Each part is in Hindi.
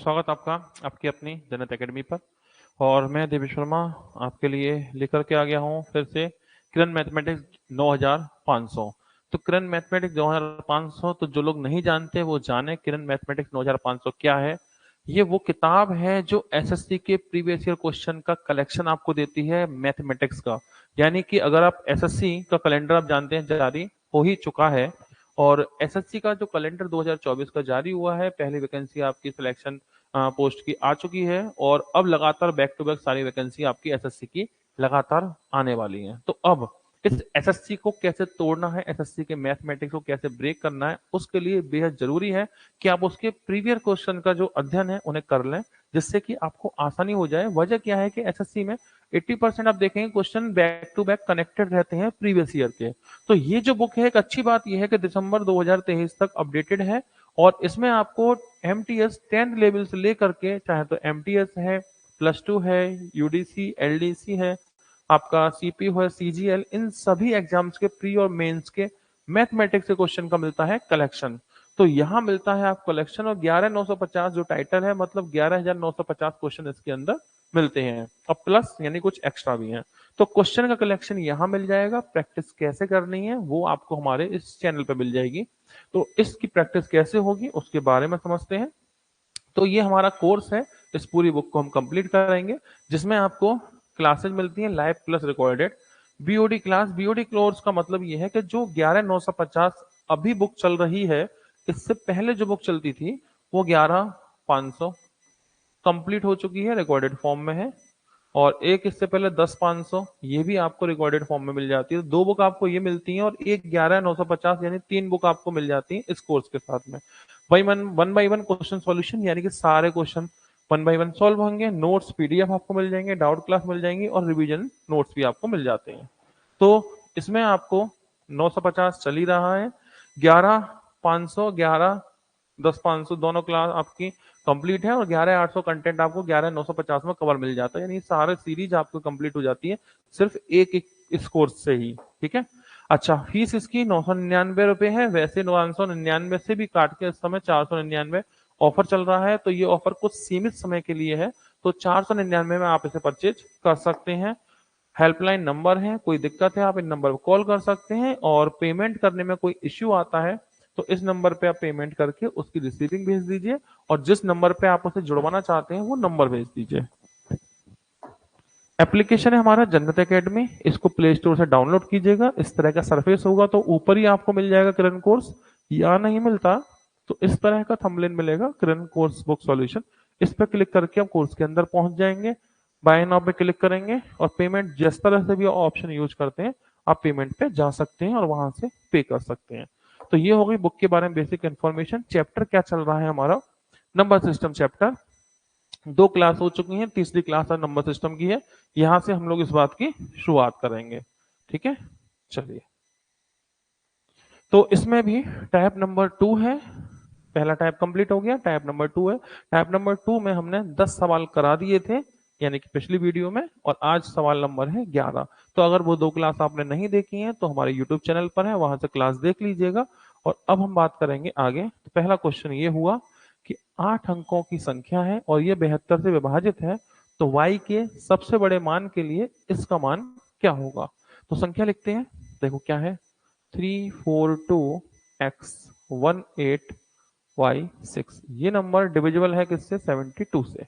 स्वागत आपका आपकी अपनी जन्नत एकेडमी पर। और मैं देवेश शर्मा आपके लिए लेकर के आ गया हूँ फिर से किरण मैथमेटिक्स 9500। तो किरण मैथमेटिक्स 9500, तो जो लोग नहीं जानते वो जाने किरण मैथमेटिक्स 9500 क्या है। ये वो किताब है जो एसएससी के प्रीवियस ईयर क्वेश्चन का कलेक्शन आपको देती है मैथमेटिक्स का। यानी कि अगर आप एसएससी का कैलेंडर आप जानते हैं जारी हो ही चुका है, और एसएससी का जो कैलेंडर 2024 का जारी हुआ है, पहली वैकेंसी आपकी सिलेक्शन पोस्ट की आ चुकी है, और अब लगातार बैक टू बैक सारी वैकेंसी आपकी एसएससी की लगातार आने वाली हैं। तो अब इस एसएससी को कैसे तोड़ना है, एसएससी के मैथमेटिक्स को कैसे ब्रेक करना है, उसके लिए बेहद जरूरी है कि आप उसके प्रीवियस क्वेश्चन का जो अध्ययन है उन्हें कर लें, जिससे कि आपको आसानी हो जाए। वजह क्या है कि एसएससी में 80% आप देखेंगे question back to back connected रहते हैं प्रीवियस ईयर के। तो ये जो बुक है, एक अच्छी बात यह है कि दिसंबर 2023 तक अपडेटेड है, और इसमें आपको एमटीएस 10th लेवल से लेकर के, चाहे तो एमटीएस है, +2 है, यूडीसी, एलडीसी है, आपका सीपीयू है, सीजीएल, इन सभी एग्जाम्स के प्री और मेंस के मैथमेटिक्स के क्वेश्चन का मिलता है कलेक्शन। तो यहाँ मिलता है आप कलेक्शन, और 11950 जो टाइटल है, मतलब 11950 क्वेश्चन इसके अंदर मिलते हैं, और प्लस यानी कुछ एक्स्ट्रा भी हैं। तो क्वेश्चन का कलेक्शन यहाँ मिल जाएगा। प्रैक्टिस कैसे करनी है वो आपको हमारे इस चैनल पे मिल जाएगी। तो इसकी प्रैक्टिस कैसे होगी उसके बारे में समझते हैं। तो ये हमारा कोर्स है, इस पूरी बुक को हम कंप्लीट कराएंगे, जिसमें आपको क्लासेज मिलती हैं live plus recorded. BOD class, BOD course का मतलब ये है कि जो 11950 अभी बुक चल रही है, इससे पहले जो बुक चलती थी वो 11500 कंप्लीट हो चुकी है, रिकॉर्डेड फॉर्म में है। और एक इससे पहले 10500, ये भी आपको रिकॉर्डेड फॉर्म में मिल जाती है। दो बुक आपको ये मिलती हैं, और एक 11950, यानी 3 बुक आपको मिल जाती हैं इस कोर्स के साथ में। One by one question solution, यानी कि सारे question one by one solve होंगे। नोट्स पीडीएफ आपको मिल जाएंगे, डाउट क्लास मिल जाएंगी, और रिवीजन नोट्स भी आपको मिल जाते हैं। तो इसमें आपको 950 चल ही रहा है, 11500, 10 500 दोनों क्लास आपकी कंप्लीट है, और 11800 कंटेंट आपको 11950 में कवर मिल जाता है। यानी सारे सीरीज आपको कंप्लीट हो जाती है सिर्फ एक एक इस कोर्स से ही। ठीक है। अच्छा, फीस इसकी 999 है। वैसे 999 से भी काट के इस समय 499 ऑफर चल रहा है। तो ये ऑफर कुछ सीमित समय के लिए है, तो 499 में आप इसे परचेज कर सकते हैं। हेल्पलाइन नंबर है, कोई दिक्कत है आप इन नंबर पर कॉल कर सकते हैं, और पेमेंट करने में कोई इश्यू आता है तो इस नंबर पे आप पेमेंट करके उसकी रिसीविंग भेज दीजिए, और जिस नंबर पे आप उसे जुड़वाना चाहते हैं वो नंबर भेज दीजिए। एप्लीकेशन है हमारा जन्नत एकेडमी, इसको प्ले स्टोर से डाउनलोड कीजिएगा। इस तरह का सरफेस होगा, तो ऊपर ही आपको मिल जाएगा किरण कोर्स, या नहीं मिलता तो इस तरह का थंबनेल मिलेगा, किरण कोर्स बुक सॉल्यूशन। इस पर क्लिक करके आप कोर्स के अंदर पहुंच जाएंगे। बाय नाउ पे क्लिक करेंगे, और पेमेंट जिस तरह से भी ऑप्शन यूज करते हैं आप पेमेंट पे जा सकते हैं और वहां से पे कर सकते हैं। तो ये हो गई बुक के बारे में बेसिक इन्फॉर्मेशन। चैप्टर क्या चल रहा है हमारा, नंबर सिस्टम चैप्टर। 2 क्लास हो चुकी हैं, तीसरी क्लास नंबर सिस्टम की है। यहां से हम लोग इस बात की शुरुआत करेंगे। ठीक है, चलिए। तो इसमें भी टाइप नंबर 2 है। पहला टाइप कंप्लीट हो गया, टाइप नंबर 2 है। टाइप नंबर 2 में हमने 10 सवाल करा दिए थे, यानी कि पिछली वीडियो में, और आज सवाल नंबर है 11। तो अगर वो 2 क्लास आपने नहीं देखी हैं तो हमारे यूट्यूब चैनल पर है, वहां से क्लास देख लीजिएगा। और अब हम बात करेंगे आगे। तो पहला क्वेश्चन ये हुआ कि 8 अंकों की संख्या है और ये 72 से विभाजित है, तो y के सबसे बड़े मान के लिए इसका मान क्या होगा। तो संख्या लिखते हैं, देखो क्या है, 342x18y6। ये नंबर डिविजिबल है किससे, 72 से।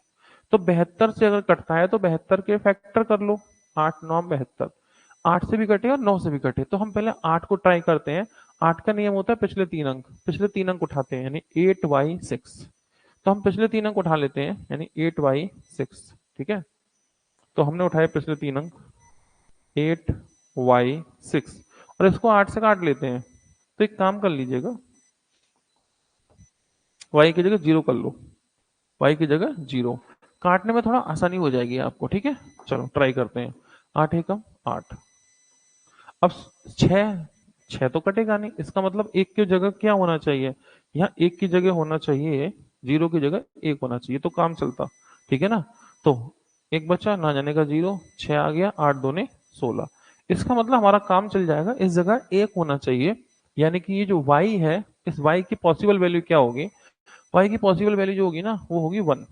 तो 72 से अगर कटता है तो 72 के फैक्टर कर लो, 8 9 72। 8 से भी कटे और 9 से भी कटे, तो हम पहले 8 को ट्राई करते हैं। 8 का नियम होता है पिछले तीन अंक उठाते हैं, यानी 8y6। तो हम पिछले 3 अंक उठा लेते हैं, यानी 8y6। ठीक है, तो हमने उठाए पिछले 3 अंक 8y6, और इसको 8 से काट लेते हैं। तो एक काम कर लीजिएगा, y की जगह 0 कर लो, y की जगह 0। काटने में थोड़ा आसानी हो जाएगी आपको। ठीक है, चलो ट्राई करते हैं। 8 एकम 8। अब 6 तो कटेगा नहीं, इसका मतलब 1 की जगह क्या होना चाहिए, यहाँ 1 की जगह होना चाहिए, 0 की जगह 1 होना चाहिए, तो काम चलता। ठीक है ना, तो 1 बचा, ना जाने का 0, 6 आ गया, 8 दूने 16। इसका मतलब हमारा काम चल जाएगा, इस जगह 1 होना चाहिए। यानी कि ये जो y है, इस y की पॉसिबल वैल्यू क्या होगी, y की पॉसिबल वैल्यू जो होगी ना वो होगी 1।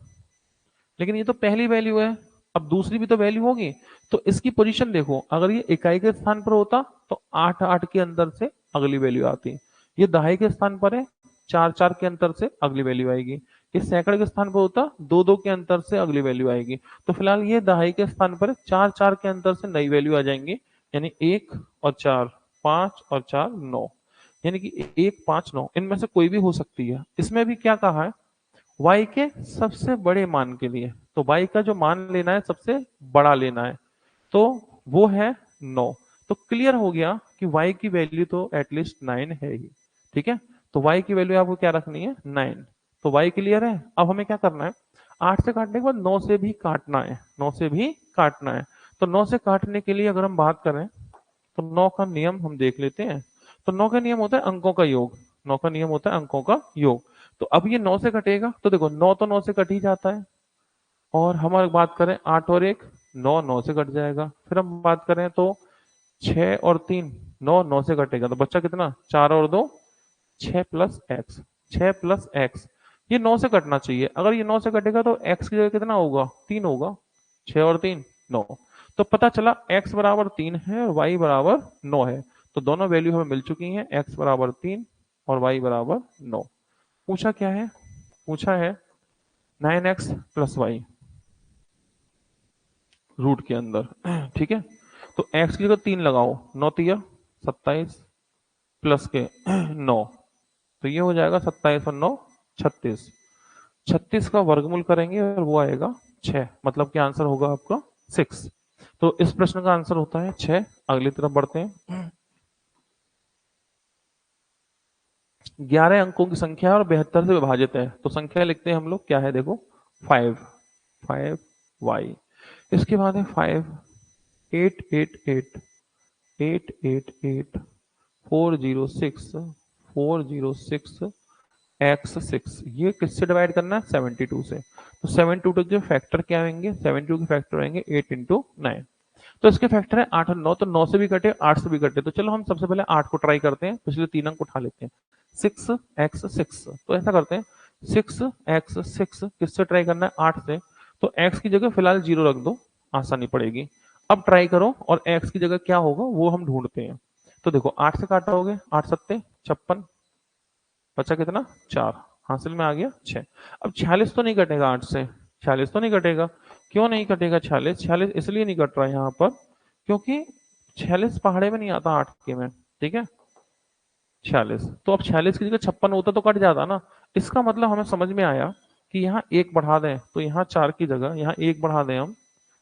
लेकिन ये तो पहली वैल्यू है, अब दूसरी भी तो वैल्यू होगी। तो इसकी पोजीशन देखो, अगर ये इकाई के स्थान पर होता तो 8 8 के अंदर से अगली वैल्यू आती। ये दहाई के स्थान पर है, 4 4 के अंतर से अगली वैल्यू आएगी। ये सैकड़े के स्थान पर होता 2 2 के अंतर से अगली वैल्यू आएगी। तो फिलहाल ये दहाई के स्थान पर 4 4 के अंतर से नई वैल्यू आ जाएंगी, यानी 1 और 4 5 और 4 9, यानी कि 1 5 9 इनमें से कोई भी हो सकती है। इसमें भी क्या कहा है, y के सबसे बड़े मान के लिए, तो y का जो मान लेना है सबसे बड़ा लेना है, तो वो है 9। तो क्लियर हो गया कि y की वैल्यू तो एटलीस्ट 9 है ही। ठीक है, तो y की वैल्यू आपको क्या रखनी है, 9। तो y क्लियर है। अब हमें क्या करना है, 8 से काटने के बाद 9 से भी काटना है, 9 से भी काटना है। तो 9 से काटने के लिए अगर हम बात करें तो 9 का नियम हम देख लेते हैं। तो 9 का नियम होता है अंकों का योग, 9 का नियम होता है अंकों का योग। तो अब ये 9 से कटेगा तो देखो 9 तो 9 से कट ही जाता है। और हम अगर बात करें 8 और 1 9 9 से कट जाएगा। फिर हम बात करें तो 6 और 3 9 9 से कटेगा, तो बच्चा कितना, 4 और 2 6 प्लस एक्स, 6 प्लस एक्स। ये 9 से कटना चाहिए, अगर ये 9 से कटेगा तो एक्स की जगह कितना होगा, 3 होगा। 6 और 3 9। तो पता चला x बराबर 3 है और y बराबर 9 है। तो दोनों वैल्यू हमें मिल चुकी हैं, x बराबर 3 और y बराबर 9। पूछा क्या है, पूछा है 9x प्लस वाई रूट के अंदर। ठीक है, तो x की जगह 3 लगाओ, 9 तिया 27 प्लस के 9, तो ये हो जाएगा 27 और 9 36। 36 का वर्गमूल करेंगे और वो आएगा 6, मतलब कि आंसर होगा आपका 6। तो इस प्रश्न का आंसर होता है 6। अगली तरफ बढ़ते हैं। 11 अंकों की संख्या है और 72 से विभाजित है, तो संख्या लिखते हैं हम लोग, क्या है देखो, 5 5 y। इसके बाद है 5 8 8 8 8 8 8 406 406 x6। ये किससे डिवाइड करना है, 72 से। तो 72 के फैक्टर क्या आएंगे, 72 के फैक्टर आएंगे 8 इंटू 9। तो इसके फैक्टर है 8 और 9, तो 9 से भी कटे 8 से भी कटे। तो चलो हम सबसे पहले 8 को ट्राई करते हैं, पिछले 3 अंक उठा लेते हैं। 6x6, तो ऐसा करते हैं 6x6 किससे ट्राई करना है, 8 से। तो x की जगह फिलहाल 0 रख दो, आसानी पड़ेगी। अब ट्राई करो और x की जगह क्या होगा वो हम ढूंढते हैं। तो देखो 8 से काटोगे, 8 सत्ते 56, बचा कितना, 4, हासिल में आ गया 6। अब 46 तो नहीं कटेगा 8 से, 46 तो नहीं कटेगा। क्यों नहीं कटेगा 46, 46 इसलिए नहीं कट रहा है यहाँ पर क्योंकि 46 पहाड़े में नहीं आता 8 के में। ठीक है, 46, तो अब 46 की जगह 56 होता तो कट जाता ना। इसका मतलब हमें समझ में आया कि यहाँ एक बढ़ा दें, तो यहाँ 4 की जगह यहाँ एक बढ़ा दें हम,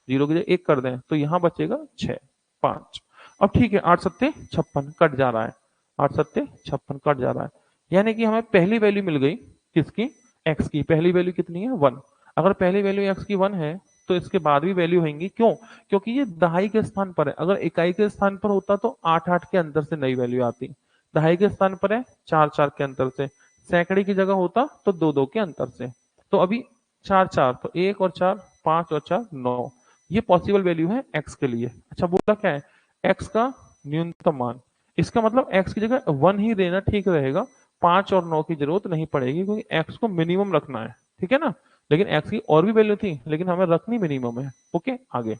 0 की जगह एक कर दें, तो यहाँ बचेगा 6 5। अब ठीक है, 8 सत्ते 56 कट जा रहा है, 8 सत्ते 56 कट जा रहा है, यानी कि हमें पहली वैल्यू मिल गई किसकी, x की। पहली वैल्यू कितनी है, 1। अगर पहली वैल्यू x की 1 है तो इसके बाद भी वैल्यू होंगी, क्यों, क्योंकि ये दहाई के स्थान पर है। अगर इकाई के स्थान पर होता तो 8 8 के अंदर से नई वैल्यू आती, दहाई के स्थान पर है 4 4 के अंतर से, सैकड़े की जगह होता तो 2 2 के अंतर से। तो अभी 4 4, तो 1 और 4 5 और 4 9, ये पॉसिबल वैल्यू है x के लिए। अच्छा, बोला क्या है, x का न्यूनतम मान। इसका मतलब x की जगह 1 ही देना ठीक रहेगा, 5 और 9 की जरूरत नहीं पड़ेगी, क्योंकि x को मिनिमम रखना है। ठीक है ना, लेकिन x की और भी वैल्यू थी, लेकिन हमें रखनी मिनिमम है। ओके, आगे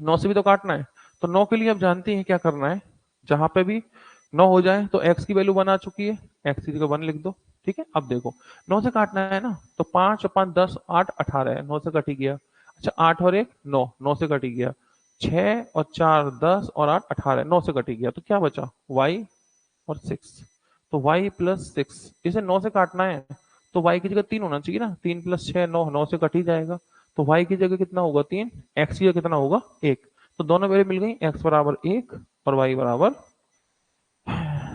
9 से भी तो काटना है, तो 9 के लिए अब जानते हैं क्या करना है। जहां पे भी 9 हो जाए, तो x की वैल्यू 1 आ चुकी है, x की जगह 1 लिख दो। ठीक है, अब देखो 9 से काटना है ना, तो 5 और 5 10 8 18 है, 9 से कट ही गया। अच्छा, 8 और 1 9, 9 से कट ही गया। 6 और 4 10 और 8 18, 9 से कट ही गया। तो क्या बचा, y और 6। तो y प्लस 6, इसे 9 से काटना है तो y की जगह 3 होना चाहिए ना, 3 प्लस 6 9, 9 से कट ही जाएगा। तो y की जगह कितना होगा 3, x की जगह कितना होगा 1। तो दोनों वैल्यू मिल गई, x बराबर 1 और y बराबर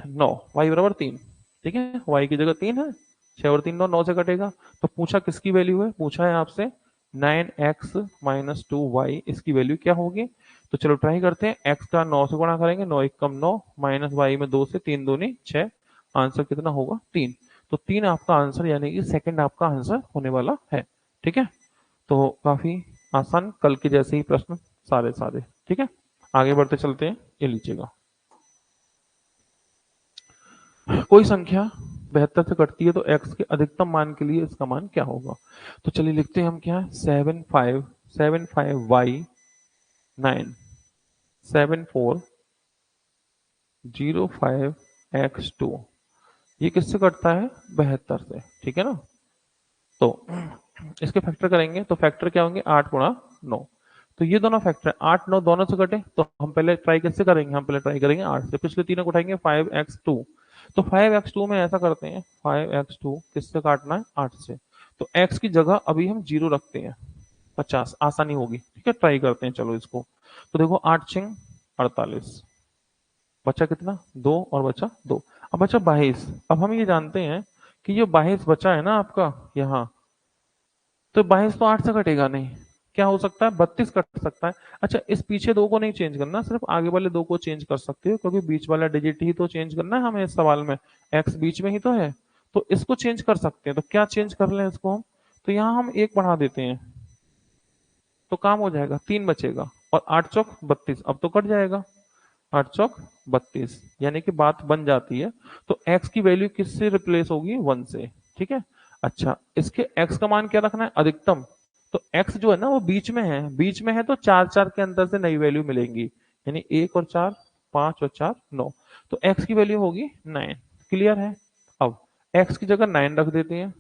9, y बराबर 3। ठीक है, y की जगह 3 है, 6 और 3 9, 9 से कटेगा। तो पूछा किसकी वैल्यू है, पूछा है आपसे 9x माइनस 2y, इसकी वैल्यू क्या होगी। तो चलो ट्राई करते हैं, x का 9 से गुणा करेंगे, 9 1 कम 9, माइनस y में 2 से, 3 दूनी 6, आंसर कितना होगा 3। तो 3 आपका आंसर, यानी कि सेकंड आपका आंसर होने वाला है। ठीक है, तो काफी आसान, कल के जैसे ही प्रश्न, सारे सारे। ठीक है, आगे बढ़ते चलते हैं, ये लीजिएगा। कोई संख्या 72 से कटती है तो x के अधिकतम मान के लिए इसका मान क्या होगा। तो चलिए लिखते हैं हम क्या है 75 7405x2 ये किससे कटता है 72 से, ठीक है ना। तो इसके फैक्टर करेंगे तो फैक्टर क्या होंगे 8 गुणा 9। तो ये दोनों फैक्टर 8 9 दोनों से कटे तो हम पहले ट्राई कैसे करेंगे, हम पहले ट्राई करेंगे 8 से, पिछले तीनों को उठाएंगे 5x2। तो 5x2 में ऐसा करते हैं 5x2 किससे काटना है 8 से। तो x की जगह अभी हम 0 रखते हैं 50 आसानी होगी, ठीक है ट्राई करते हैं चलो इसको। तो देखो 8 छिंग 48, बचा कितना 2 और बचा 2, अब बचा 22। अब हम ये जानते हैं कि ये 22 बचा है ना आपका यहाँ, तो 22 तो 8 से कटेगा नहीं, क्या हो सकता है 32 कट सकता है। अच्छा इस पीछे दो को नहीं चेंज करना, सिर्फ आगे वाले दो को चेंज कर सकते हो क्योंकि बीच वाला डिजिट ही तो चेंज करना है हमें इस सवाल में, एक्स बीच में ही तो है। तो इसको चेंज कर सकते हैं, तो क्या चेंज कर लें इसको हम, तो यहाँ हम एक बढ़ा देते हैं तो काम हो जाएगा 3 बचेगा और 8 चौक 32, अब तो कट जाएगा 8 चौक 32, यानी कि बात बन जाती है। तो x की वैल्यू किससे रिप्लेस होगी 1 से, ठीक है। अच्छा इसके x का मान क्या रखना है अधिकतम, तो x जो है ना वो बीच में है, बीच में है तो 4 4 के अंदर से नई वैल्यू मिलेंगी, यानी 1 और 4 5 और 4 9, तो x की वैल्यू होगी 9। क्लियर है। अब x की जगह 9 रख देते हैं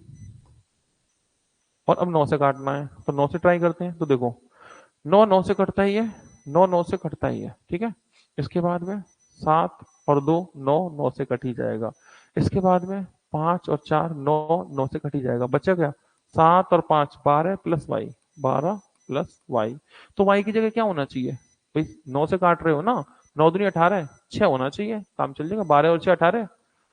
और अब 9 से काटना है तो 9 से ट्राई करते हैं। तो देखो 9 9 से कटता ही है, 9 9 से कटता ही है, ठीक है। इसके बाद में 7 और 2 9 9 से कट ही जाएगा। इसके बाद में 5 और 4 9 9 से कट ही जाएगा, बचा क्या 7 और 5 12 प्लस वाई, 12 प्लस वाई। तो वाई की जगह क्या होना चाहिए भाई, 9 से काट रहे हो ना, 9 दूनी 18 6 होना चाहिए, काम चल जाएगा। 12 और 6 18,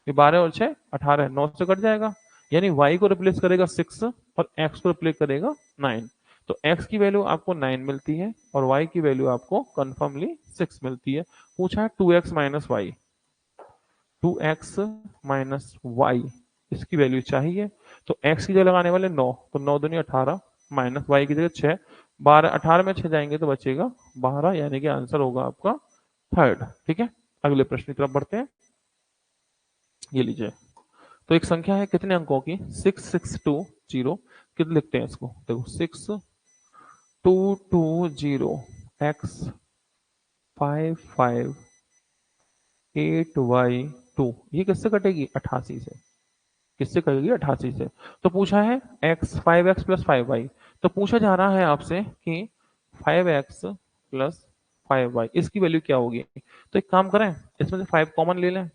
ये 12 और 6 18, 9 से कट जाएगा, यानी y को रिप्लेस करेगा 6 और x को रिप्लेस करेगा 9। तो x की वैल्यू आपको 9 मिलती है और y की वैल्यू आपको कंफर्मली 6 मिलती है। पूछा है 2x minus y, 2x minus y इसकी वैल्यू चाहिए। तो x की जगह लगाने वाले 9, तो 9 दूनी 18 माइनस वाई की जगह 6, 12 18 में 6 जाएंगे तो बचेगा 12, यानी कि आंसर होगा आपका थर्ड, ठीक है। अगले प्रश्न की तरफ बढ़ते हैं। ये लीजिए, तो एक संख्या है कितने अंकों की 6620, कितने लिखते हैं इसको, देखो 6220x55 8y2, ये किससे कटेगी 88 से, किससे कटेगी 88 से। तो पूछा है x 5x प्लस 5y, तो पूछा जा रहा है आपसे कि 5x प्लस 5y इसकी वैल्यू क्या होगी। तो एक काम करें इसमें से 5 कॉमन ले लें,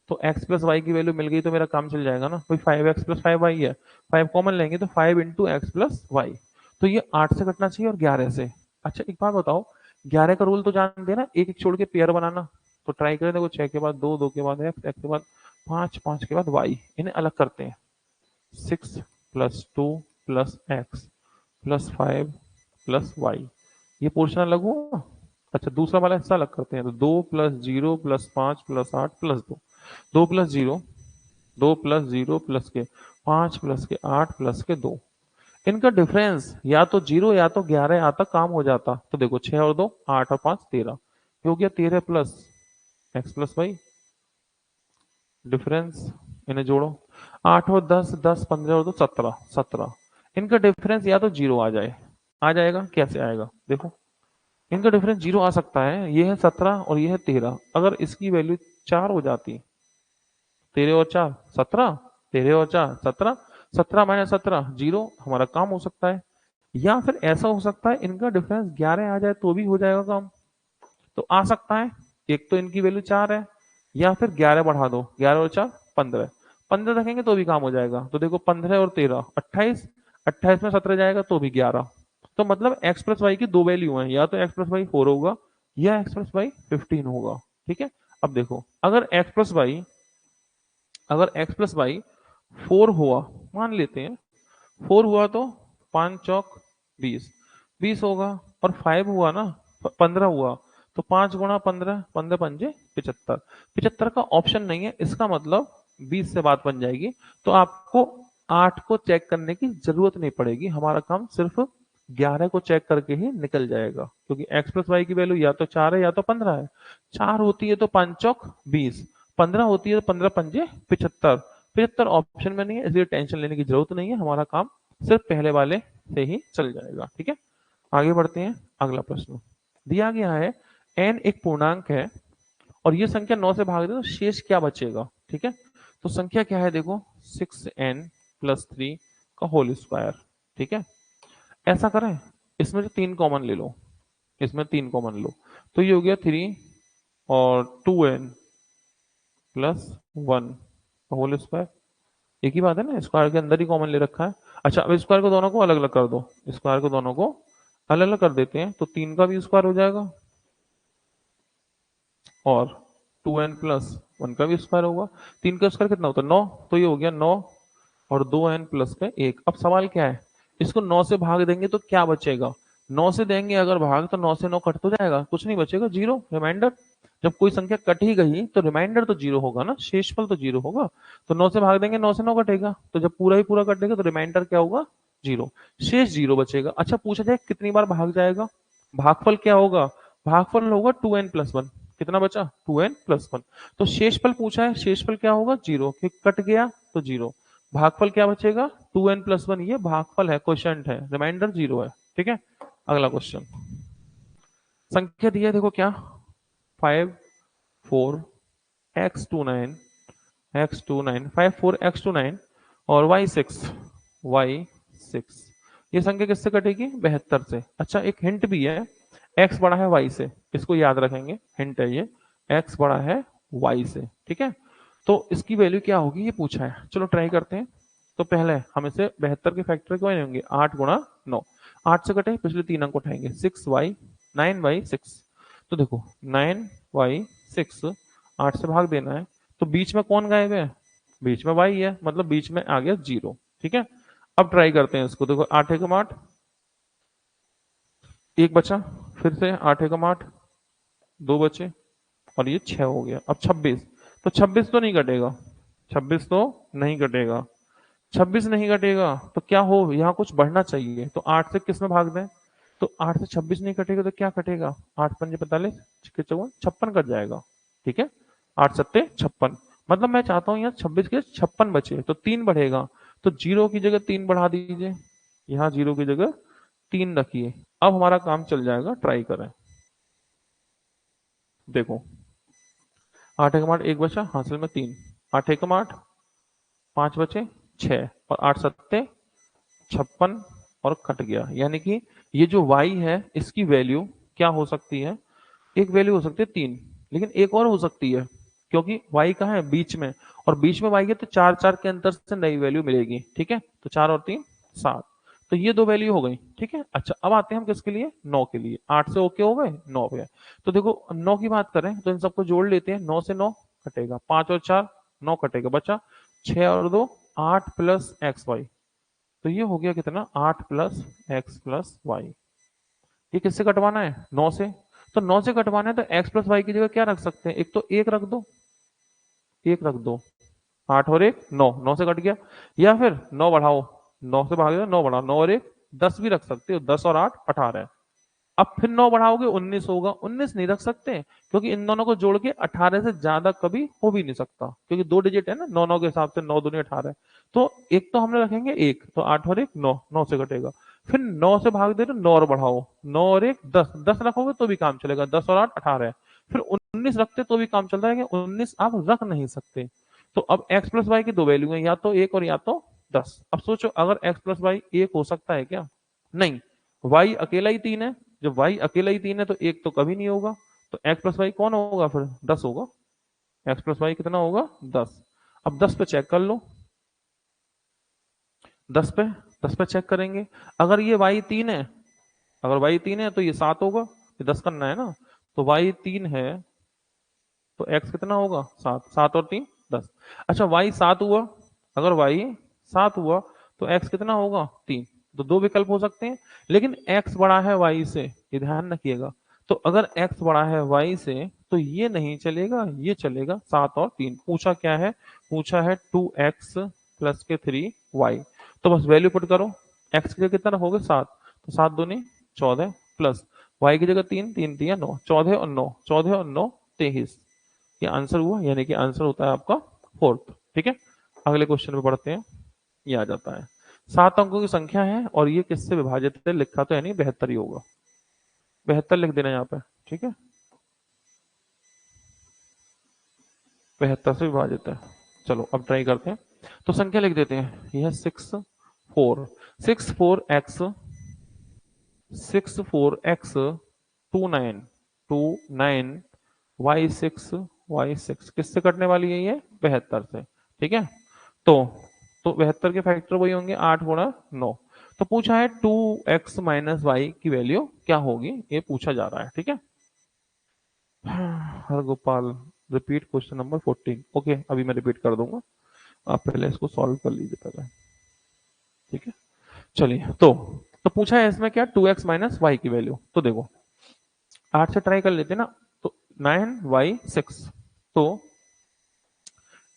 तो x प्लस वाई की वैल्यू मिल गई तो मेरा काम चल जाएगा ना, कोई 5x प्लस 5y है, 5 कॉमन लेंगे तो 5 इंटू एक्स प्लस वाई। तो ये 8 से कटना चाहिए और 11 से। अच्छा एक बात बताओ, 11 का रूल तो जानते हैं ना, एक एक छोड़ के पेयर बनाना। तो ट्राई करें, देखो 6 के बाद 2, 2 के बाद एक्स, एक्स के बाद 5, 5 के बाद वाई, इन्हें अलग करते हैं। 6 plus 2 plus x plus 5 plus y, ये पोर्शन अलग हुआ। अच्छा दूसरा वाला हिस्सा अलग करते हैं, तो 2 plus 0 plus 5 plus 8 plus 2, 2 plus 0, 2 plus 0 plus के 5 प्लस के 8 प्लस के 2, इनका डिफरेंस या तो 0 या तो 11 आता, काम हो जाता। तो देखो 6 और 2 8 और 5 13, ये हो गया 13 plus x plus y, difference इन्हें जोड़ो, 8 और 10 10 15 और 2 17 17, इनका डिफरेंस या तो 0 आ जाए, आ जाएगा, कैसे आएगा देखो, इनका डिफरेंस 0 आ सकता है, ये है 17 और ये है 13, अगर इसकी वैल्यू 4 हो जाती, 13 और 4 17, 13 और 4 17, 17 माइनस 17 0, हमारा काम हो सकता है। या फिर ऐसा हो सकता है इनका डिफरेंस 11 आ जाए तो भी हो जाएगा काम, तो आ सकता है। एक तो इनकी वैल्यू 4 है, या फिर 11 बढ़ा दो, 11 और 4 15, 15 रखेंगे तो भी काम हो जाएगा। तो देखो 15 और 13 28, 28 में 17 जाएगा तो भी 11। तो मतलब एक्स प्लस वाई की दो वैल्यू है, या तो एक्स प्लस वाई 4 होगा या एक्स प्लस वाई 15 होगा, ठीक है। अब देखो अगर एक्स प्लस वाई, अगर x प्लस वाई 4 हुआ, मान लेते हैं 4 हुआ तो 5 चौक 20, 20 होगा, और 5 हुआ ना 15 हुआ, तो 5 गुणा 15, 15 पंजे 75, 75 का ऑप्शन नहीं है, इसका मतलब 20 से बात बन जाएगी। तो आपको 8 को चेक करने की जरूरत नहीं पड़ेगी, हमारा काम सिर्फ 11 को चेक करके ही निकल जाएगा, क्योंकि x प्लस वाई की वैल्यू या तो 4 है या तो 15 है। 4 होती है तो 5 चौक 20, 15 होती है तो 15 पंजे 75, 75 ऑप्शन में नहीं है, इसलिए टेंशन लेने की जरूरत नहीं है, हमारा काम सिर्फ पहले वाले से ही चल जाएगा। ठीक है, आगे बढ़ते हैं। अगला प्रश्न दिया गया है n एक पूर्णांक है और ये संख्या 9 से भाग दे तो शेष क्या बचेगा। ठीक है, तो संख्या क्या है देखो 6n+3 का होल स्क्वायर। ठीक है, ऐसा करें इसमें जो 3 कॉमन ले लो, इसमें 3 कॉमन लो तो ये हो गया 3 और 2n+1 का होल स्क्वायर। एक ही बात है ना, स्क्वायर के अंदर ही कॉमन ले रखा है। अच्छा, अब स्क्वायर को दोनों को अलग अलग कर दो, स्क्वायर को दोनों को अलग अलग कर देते हैं तो 3 का भी स्क्वायर हो जाएगा और 2n+1 का भी स्क्वायर होगा। 3 का स्क्वायर कितना होता है 9, तो ये हो गया 9 और 2n+1। अब सवाल क्या है, इसको 9 से भाग देंगे तो क्या बचेगा। 9 से देंगे अगर भाग तो 9 से 9 कट तो जाएगा, कुछ नहीं बचेगा, जीरो रिमाइंडर। जब कोई संख्या कट ही गई तो रिमाइंडर तो जीरो होगा ना, शेषफल तो जीरो होगा। तो 9 से भाग देंगे 9 से 9 कटेगा, तो जब पूरा ही पूरा कटेगा तो रिमाइंडर क्या होगा, जीरो, शेष जीरो बचेगा। अच्छा, पूछा जाए कितनी बार भाग जाएगा, भागफल क्या होगा, भागफल होगा 2n+1। कितना बचा 2n+1। तो शेषफल पूछा है, शेषफल क्या होगा जीरो, कट गया तो जीरो। भागफल क्या बचेगा 2n+1, ये भागफल है, क्वेश्चन है, रिमाइंडर जीरो है। ठीक है, अगला क्वेश्चन संख्या दिया देखो क्या 5 4 x29 5 4 x29 और y6 ये संख्या किससे कटेगी 72 से। अच्छा, एक हिंट भी है, x बड़ा है y से, इसको याद रखेंगे, हिंट है ये, x बड़ा है y से। ठीक है, तो इसकी वैल्यू क्या होगी ये पूछा है, चलो ट्राई करते हैं। तो पहले हम इसे 72 के फैक्टर क्यों होंगे 8 गुणा 9, 8 से कटे पिछले 3 अंक उठाएंगे 6y 9y6। तो देखो 9y6 8 से भाग देना है तो बीच में कौन गायब है, बीच में y है, मतलब बीच में आ गया जीरो। ठीक है, अब ट्राई करते हैं इसको, देखो 8 एकम 8, एक बचा, फिर से 8 एकम 8, दो बचे और ये 6 हो गया। अब 26, तो 26 तो नहीं कटेगा, 26 तो नहीं कटेगा, 26 नहीं कटेगा तो क्या हो, यहाँ कुछ बढ़ना चाहिए, तो 8 से किस में भाग दें, तो 8 से 26 नहीं कटेगा तो क्या कटेगा, 8 पंजे 45 54 56 कट जाएगा। ठीक है, 8 सत्ते 56, मतलब मैं चाहता हूँ यहाँ 26 के 56 बचे तो 3 बढ़ेगा, तो जीरो की जगह 3 बढ़ा दीजिए, यहाँ जीरो की जगह 3 रखिए। अब हमारा काम चल जाएगा, ट्राई करें। देखो 8 एकम 8, एक बचा, हासिल में 3, 8 एकम 8, 5 बचे 6 और 8 सत्ते 56 और कट गया। यानी कि ये जो y है इसकी वैल्यू क्या हो सकती है, एक वैल्यू हो सकती है 3, लेकिन एक और हो सकती है, क्योंकि y कहाँ है बीच में, और बीच में y है तो 4 4 के अंतर से नई वैल्यू मिलेगी। ठीक है, तो 4 और 3 7, तो ये दो वैल्यू हो गई। ठीक है, अच्छा अब आते हैं हम किसके लिए 9 के लिए, 8 से ओके हो गए 9 पे। तो देखो 9 की बात करें तो इन सबको जोड़ लेते हैं, 9 से 9 कटेगा, 5 और 4 9 कटेगा, बचा 6 और 2 8 प्लस एक्स वाई, तो ये हो गया कितना 8 प्लस एक्स प्लस वाई। ये किससे कटवाना है 9 से, तो 9 से कटवाना है तो x प्लस वाई की जगह क्या रख सकते हैं, एक तो एक रख दो, एक रख दो, 8 और 1 9, 9 से कट गया, या फिर 9 बढ़ाओ, 9 से भाग 9 बढ़ाओ, 9 और 1 10 भी रख सकते हो, 10 और 8 18। अब फिर 9 बढ़ाओगे 19 होगा, 19 नहीं रख सकते क्योंकि इन दोनों को जोड़ के 18 से ज्यादा कभी हो भी नहीं सकता, क्योंकि दो डिजिट है ना, 9 9 के हिसाब से 9 दूनी 18 है। तो एक तो हमने रखेंगे एक, तो 8 और 1 9, 9 से कटेगा, फिर 9 से भाग दे रहे 9 और बढ़ाओ, 9 और 1 10, 10 रखोगे तो भी काम चलेगा, 10 और 8 18 है, फिर 19 रखते तो भी काम चल रहा है, 19 आप रख नहीं सकते। तो अब x प्लस वाई की दो वैल्यू है, या तो 1 और या तो 10। अब सोचो अगर x प्लस वाई 1 हो सकता है क्या, नहीं, y अकेला ही 3 है, जब y अकेला ही 3 है तो 1 तो कभी नहीं होगा, तो x प्लस वाई कौन होगा फिर 10 होगा, x प्लस वाई कितना होगा 10। अब 10 पे चेक कर लो, 10 पे 10 पे चेक करेंगे, अगर ये y 3 है, अगर y 3 है तो ये 7 होगा, ये 10 करना है ना, तो y 3 है तो x कितना होगा 7, 7 और 3 10। अच्छा y 7 हुआ, अगर y 7 हुआ तो x कितना होगा 3, तो दो विकल्प हो सकते हैं, लेकिन x बड़ा है y से, ये ध्यान रखिएगा। तो अगर x बड़ा है y से तो ये नहीं चलेगा, ये चलेगा, 7 और 3। पूछा क्या है, पूछा है 2x प्लस के 3y, तो बस वैल्यू पुट करो, x की जगह कितना रखोगे 7, तो 7 दूनी 14 प्लस y की जगह 3, 3 3 9, 14 और 9, 14 और 9 23, ये आंसर हुआ, यानी कि आंसर होता है आपका फोर्थ। ठीक है, अगले क्वेश्चन पे बढ़ते हैं। ये आ जाता है 7 अंकों की संख्या है और ये किससे विभाजित है, लिखा तो है नहीं, 72 ही होगा, 72 लिख देना यहाँ पे, ठीक है, 72 से विभाजित है। चलो अब ट्राई करते हैं, तो संख्या लिख देते हैं, यह 64 6 4 x 29 y6 किससे कटने वाली है, ये 72 से, ठीक है। तो 72 के फैक्टर वही होंगे 8 × 9। तो पूछा है 2x माइनस वाई की वैल्यू क्या होगी, ये पूछा जा रहा है, ठीक है। Har Gopal repeat question number 14। Okay अभी मैं रिपीट कर दूंगा, आप पहले इसको सॉल्व कर लीजिए पहले, ठीक है। चलिए तो पूछा है इसमें क्या, 2x माइनस वाई की वैल्यू। तो देखो 8 से ट्राई कर लेते हैं ना, तो 9y6, तो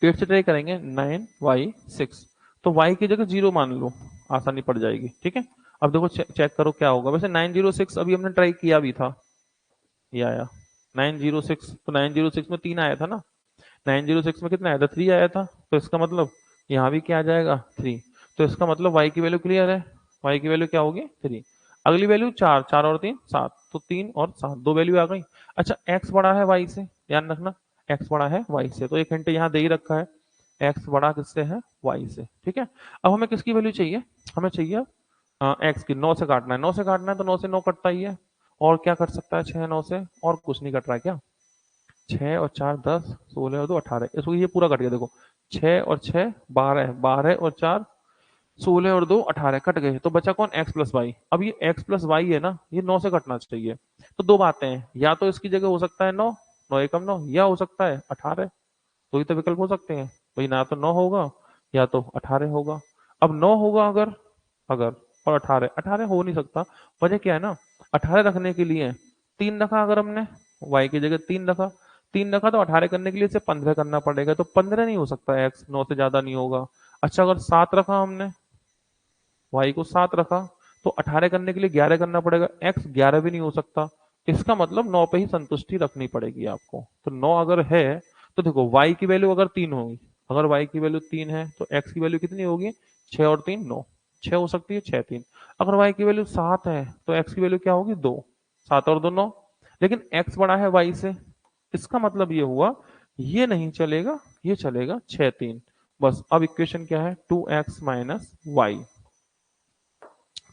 8 से ट्राई करेंगे 9y6, तो y की जगह 0 मान लो, आसानी पड़ जाएगी, ठीक है। अब देखो चेक करो क्या होगा, वैसे 906 अभी हमने ट्राई किया भी था, ये आया 906, तो 906 में 3 आया था ना, 906 में कितना आया था, 3 आया था, तो इसका मतलब यहाँ भी क्या आ जाएगा 3, तो इसका मतलब y की वैल्यू क्लियर है, y की वैल्यू क्या होगी 3। अगली वैल्यू 4, 4 और 3 7, तो 3 और 7 दो वैल्यू आ गई। अच्छा x बड़ा है y से, ध्यान रखना x बड़ा है y से, तो एक घंटे यहाँ दे ही रखा है, x बड़ा किससे है, y से, ठीक है। अब हमें किसकी वैल्यू चाहिए, हमें चाहिए x की, 9 से काटना है, 9 से काटना है तो 9 से 9 कटता ही है, और क्या कर सकता है 6 9 से, और कुछ नहीं कट रहा है क्या, 6 और 4 10, 16 और 2 18, इसको ये पूरा कट गया, देखो 6 और 6 12, 12 और 4 16 और 2 18 कट गए, तो बचा कौन, x प्लस वाई। अब ये x प्लस वाई है ना, ये 9 से कटना चाहिए, तो दो बातें हैं, या तो इसकी जगह हो सकता है 9, 9 एकम 9, या हो सकता है 18, तो ये तो विकल्प हो सकते हैं भाई, ना तो 9 होगा या तो 18 होगा। अब 9 होगा अगर, अगर और 18, 18 हो नहीं सकता, वजह क्या है ना, 18 रखने के लिए 3 रखा, अगर हमने y की जगह 3 रखा, 3 रखा तो 18 करने के लिए इसे 15 करना पड़ेगा, तो 15 नहीं हो सकता, x 9 से ज्यादा नहीं होगा। अच्छा अगर 7 रखा हमने, y को 7 रखा, तो 18 करने के लिए 11 करना पड़ेगा, x 11 भी नहीं हो सकता, इसका मतलब 9 पे ही संतुष्टि रखनी पड़ेगी आपको। तो 9 अगर है तो देखो y की वैल्यू अगर 3 होगी, अगर y की वैल्यू 3 है तो x की वैल्यू कितनी होगी, 6 और 3 9, 6 हो सकती है 6 3। अगर y की वैल्यू 7 है तो x की वैल्यू क्या होगी 2, 7 और 2 9, लेकिन x बड़ा है y से, इसका मतलब ये हुआ ये नहीं चलेगा, ये चलेगा 6 3। बस अब इक्वेशन क्या है, 2x माइनस वाई,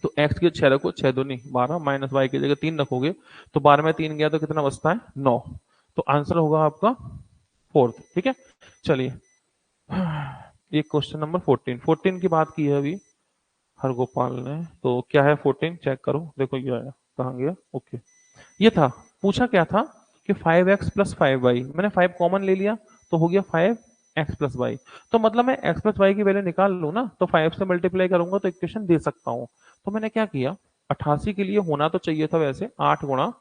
तो x की 6 रखो, 6 दूनी 12, माइनस वाई की जगह 3 रखोगे, तो 12 में 3 गया तो कितना बचता है 9, तो आंसर होगा आपका 4th, ठीक है। चलिए ये क्वेश्चन नंबर 14, 14 की बात की है अभी हर गोपाल ने, तो क्या है 14 चेक करो, देखो ये आया, कहाँ गया, ओके ये था। पूछा क्या था कि 5x प्लस 5y, मैंने 5 कॉमन ले लिया तो हो गया 5x प्लस वाई, तो मतलब मैं x प्लस वाई की वैल्यू निकाल लूँ ना, तो 5 से मल्टीप्लाई करूंगा तो इक्वेशन दे सकता हूँ। तो मैंने क्या किया, 88 के लिए होना तो चाहिए था वैसे 8 ×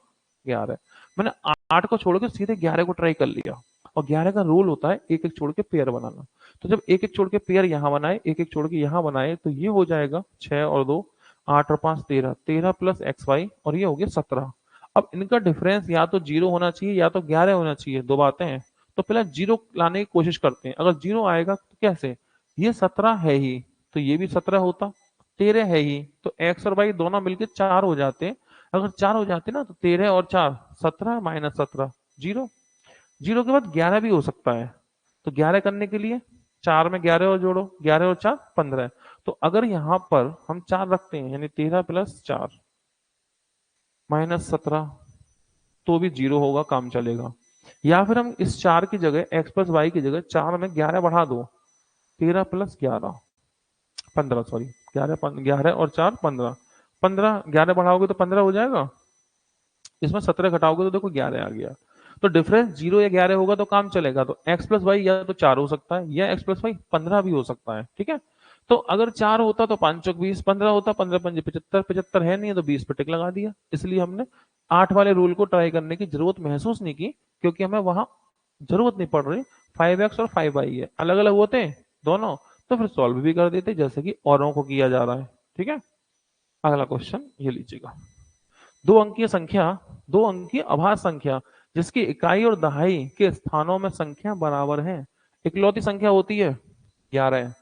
11, मैंने 8 को छोड़ के सीधे 11 को ट्राई कर लिया, और 11 का रूल होता है एक एक छोड़ के पेयर बनाना, तो जब एक एक छोड़ के पेयर यहाँ बनाए, एक एक छोड़ के यहाँ बनाए, तो ये हो जाएगा 6 और 2 8 और 5 13, 13 प्लस एक्स वाई, और ये हो गया 17। अब इनका डिफरेंस या तो 0 होना चाहिए या तो 11 होना चाहिए, दो बातें हैं, तो पहले 0 लाने की कोशिश करते हैं, अगर 0 आएगा तो कैसे, ये 17 है ही तो ये भी 17 होता, 13 है ही तो एक्स और वाई दोनों मिलकर 4 हो जाते, अगर 4 हो जाते ना तो 13 और 4 17 माइनस 17 0, 0 के बाद 11 भी हो सकता है, तो 11 करने के लिए 4 में 11 और जोड़ो, 11 और 4 15, तो अगर यहाँ पर हम 4 रखते हैं यानी 13 प्लस 4 माइनस 17, तो भी 0 होगा, काम चलेगा। या फिर हम इस 4 की जगह x प्लस वाई की जगह 4 में 11 बढ़ा दो, 13 प्लस 11 15, सॉरी 11 और 4 15, 15 11 बढ़ाओगे तो 15 हो जाएगा, इसमें 17 घटाओगे तो देखो 11 आ गया, तो डिफरेंस 0 या 11 होगा तो काम चलेगा, तो x प्लस वाई या तो 4 हो सकता है या x प्लस वाई 15 भी हो सकता है, ठीक है। तो अगर 4 होता तो 5 चौक 20, 15 होता 15 पंजे 75, 75 है नहीं है तो 20 पे टिक लगा दिया, इसलिए हमने 8 वाले रूल को ट्राई करने की जरूरत महसूस नहीं की, क्योंकि हमें वहां जरूरत नहीं पड़ रही, 5x और 5y है, अलग अलग होते हैं दोनों, तो फिर सॉल्व भी कर देते जैसे कि औरों को किया जा रहा है, ठीक है। अगला क्वेश्चन ये लीजिएगा, दो अंकीय संख्या, दो अंकीय अभाज्य संख्या जिसकी इकाई और दहाई के स्थानों में संख्या बराबर है, इकलौती संख्या होती है, 11 है।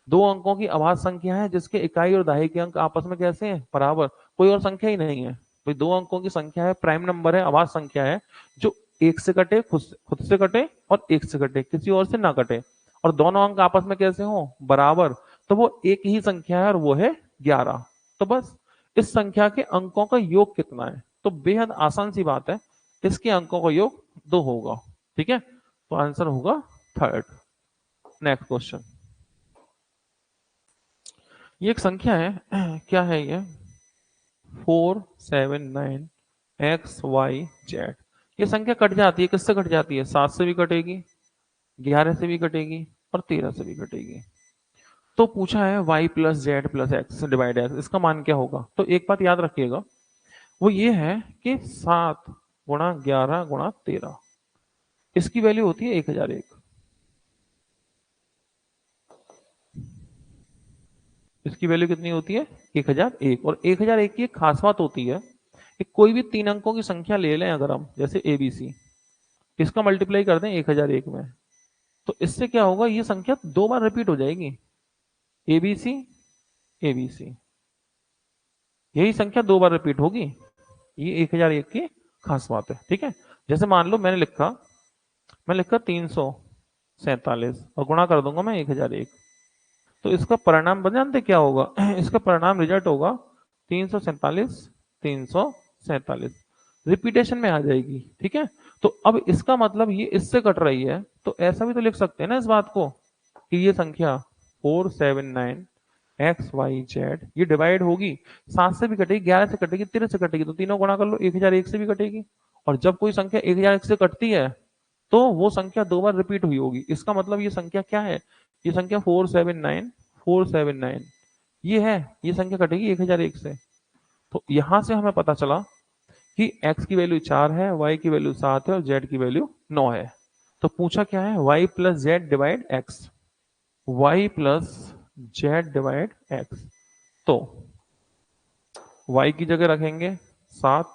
दो अंकों की अभाज्य संख्या है जिसके इकाई और दहाई के अंक आपस में कैसे हैं, बराबर, कोई और संख्या ही नहीं है। भाई दो अंकों की संख्या है, प्राइम नंबर है, अभाज्य संख्या है, जो एक से कटे, खुद से कटे और एक से कटे, किसी और से ना कटे, और दोनों अंक आपस में कैसे हो, बराबर, तो वो एक ही संख्या है और वो है 11। तो बस इस संख्या के अंकों का योग कितना है, तो बेहद आसान सी बात है, इसके अंकों का योग 2 होगा। ठीक है, तो आंसर होगा थर्ड। नेक्स्ट क्वेश्चन, ये एक संख्या है, क्या है ये, 479 XYZ। ये संख्या कट जाती है, किससे कट जाती है, 7 से भी कटेगी, 11 से भी कटेगी और 13 से भी कटेगी। तो पूछा है y plus Z plus x divide x, इसका मान क्या होगा। तो एक बात याद रखिएगा, वो ये है कि 7 × 11 × 13, इसकी वैल्यू होती है 1001। इसकी वैल्यू कितनी होती है, 1001। और 1001 की एक खास बात होती है कि कोई भी 3 अंकों की संख्या ले लें अगर हम, जैसे ABC, इसका मल्टीप्लाई कर दें 1001 में, तो इससे क्या होगा, ये संख्या 2 बार रिपीट हो जाएगी। ABC ABC, यही संख्या 2 बार रिपीट होगी। ये 1001 की खास बात है। ठीक है, जैसे मान लो मैंने लिखा 347 और गुणा कर दूंगा मैं 1001, तो इसका परिणाम बन जानते क्या होगा, इसका परिणाम रिजल्ट होगा 347 347, रिपीटेशन में आ जाएगी। ठीक है, तो अब इसका मतलब ये इससे कट रही है, तो ऐसा भी तो लिख सकते हैं ना इस बात को कि ये संख्या 479 XYZ ये डिवाइड होगी, 7 से भी कटेगी, 11 से कटेगी, 13 से कटेगी, तो तीनों गुणा कर लो, 1001 से भी कटेगी। और जब कोई संख्या 1001 से कटती है तो वो संख्या 2 बार रिपीट हुई होगी। इसका मतलब ये संख्या क्या है, ये संख्या 479 ये है, ये संख्या कटेगी 1001 से। तो यहां से हमें पता चला कि x की वैल्यू 4 है, y की वैल्यू 7 है और z की वैल्यू 9 है। तो पूछा क्या है, y plus Z divide x, y plus Z divide x. तो y की जगह रखेंगे 7,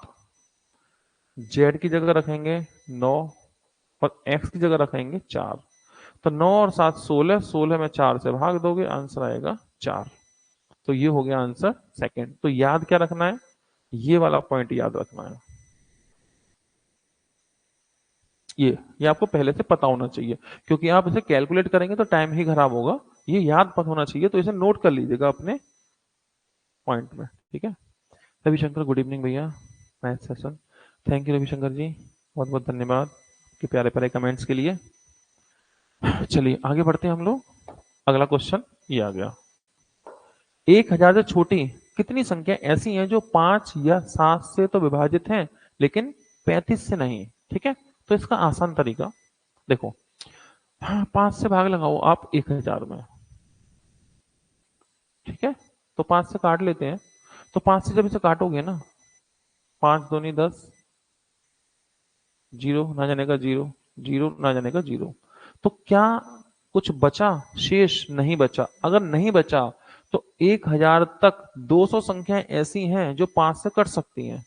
z की जगह रखेंगे 9 और x की जगह रखेंगे 4। तो 9 और 7 16, 16 में 4 से भाग दोगे, आंसर आएगा 4। तो ये हो गया आंसर सेकंड। तो याद क्या रखना है, ये वाला पॉइंट याद रखना है, ये आपको पहले से पता होना चाहिए, क्योंकि आप इसे कैलकुलेट करेंगे तो टाइम ही खराब होगा। ये याद पता होना चाहिए, तो इसे नोट कर लीजिएगा अपने पॉइंट में। ठीक है, रविशंकर गुड इवनिंग भैया, nice session. Thank you Ravishankar ji, बहुत बहुत धन्यवाद आपके प्यारे प्यारे कमेंट्स के लिए। चलिए आगे बढ़ते हैं हम लोग। अगला क्वेश्चन ये आ गया, 1000 से छोटी कितनी संख्या ऐसी हैं जो 5 या 7 से तो विभाजित हैं लेकिन 35 से नहीं। ठीक है, तो इसका आसान तरीका देखो, 5 से भाग लगाओ आप 1000 में। ठीक है, तो 5 से काट लेते हैं, तो 5 से जब इसे काटोगे ना, 5 दूनी 10, जीरो ना जाने का जीरो, जीरो ना जाने का जीरो, तो क्या कुछ बचा, शेष नहीं बचा। अगर नहीं बचा तो 1000 तक 200 संख्याएं ऐसी हैं जो 5 से कट सकती हैं।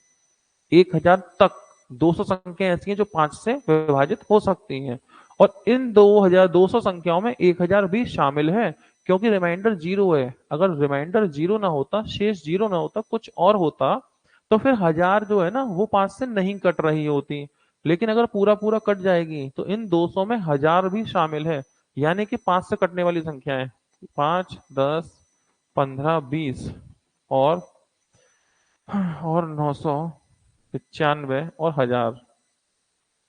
1000 तक 200 संख्याएं ऐसी हैं जो 5 से विभाजित हो सकती हैं, और इन 2200 संख्याओं में 1000 भी शामिल है, क्योंकि रिमाइंडर जीरो है। अगर रिमाइंडर जीरो ना होता, शेष जीरो ना होता, कुछ और होता, तो फिर 1000 जो है ना वो 5 से नहीं कट रही होती। लेकिन अगर पूरा पूरा कट जाएगी तो इन 200 में 1000 भी शामिल है, यानी कि 5 से कटने वाली संख्या है 5, 10, 15, 20 और 995 और 1000।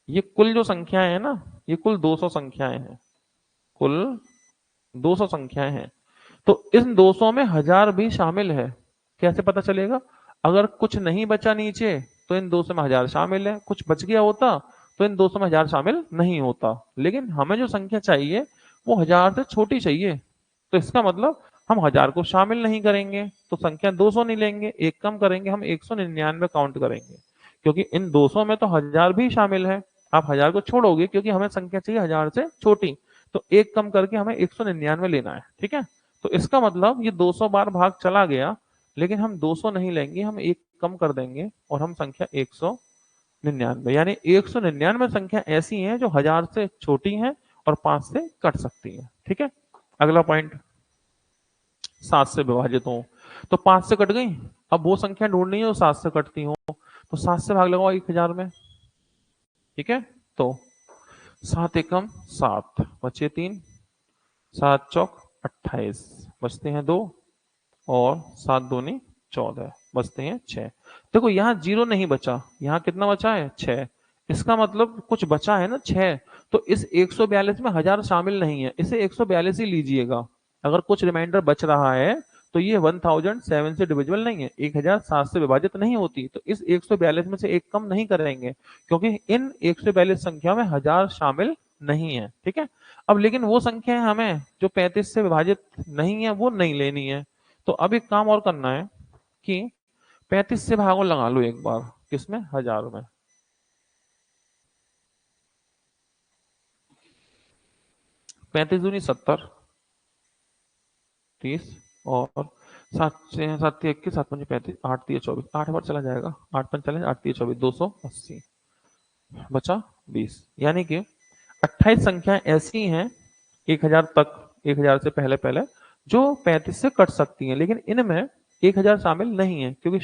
ये कुल जो संख्याएं है ना, ये कुल 200 संख्याएं हैं, कुल 200 संख्याएं हैं। तो इन 200 में 1000 भी शामिल है। कैसे पता चलेगा, अगर कुछ नहीं बचा नीचे तो इन 200 में 1000 शामिल है, कुछ बच गया होता तो इन 200 में 1000 शामिल नहीं होता। लेकिन हमें जो संख्या चाहिए वो 1000 से छोटी चाहिए, तो इसका मतलब हम 1000 को शामिल नहीं करेंगे, तो संख्या 200 नहीं लेंगे, एक कम करेंगे, हम 199 काउंट करेंगे, क्योंकि इन 200 में तो 1000 भी शामिल है। आप 1000 को छोड़ोगे क्योंकि हमें संख्या चाहिए 1000 से छोटी, तो एक कम करके हमें 199 लेना है। ठीक है, तो इसका मतलब ये 200 बार भाग चला गया, लेकिन हम 200 नहीं लेंगे, हम एक कम कर देंगे और हम संख्या 199, यानी 199 संख्या ऐसी हैं जो 1000 से छोटी हैं और 5 से कट सकती हैं। ठीक है, अगला पॉइंट, 7 से विभाजित हो, तो 5 से कट गई। अब वो संख्या ढूंढनी है जो 7 से कटती हो, तो 7 से भाग लगाओ 1000 में, ठीक है। तो 7 एकम 7, बचे 3, 7 चौक 28, बचते हैं 2, और 7 दूनी 14, बचते हैं 6। देखो यहाँ 0 नहीं बचा, यहाँ कितना बचा है 6, इसका मतलब कुछ बचा है ना 6। तो इस 142 में 1000 शामिल नहीं है, इसे 142 ही लीजिएगा। अगर कुछ रिमाइंडर बच रहा है तो ये 1007 से डिविजिबल नहीं है, 1007 से विभाजित नहीं होती, तो इस 142 में से एक कम नहीं करेंगे, क्योंकि इन 142 संख्या में 1000 शामिल नहीं है, ठीक है। अब लेकिन वो संख्या है हमें जो 35 से विभाजित नहीं है, वो नहीं लेनी है। तो अब एक काम और करना है कि 35 से भागो लगा लो एक बार, किसमें 1000 में। 35 दूनी 70, 30, और 7 से 7 21, 7 5 35, 8 3 24, 8 बार चला जाएगा, 8 5 चले, 8 3 24, 280, बचा 20। यानी कि 28 संख्याएं ऐसी हैं 1000 तक, 1000 से पहले पहले, जो 35 से कट सकती हैं, लेकिन इनमें 1000 शामिल नहीं है, क्योंकि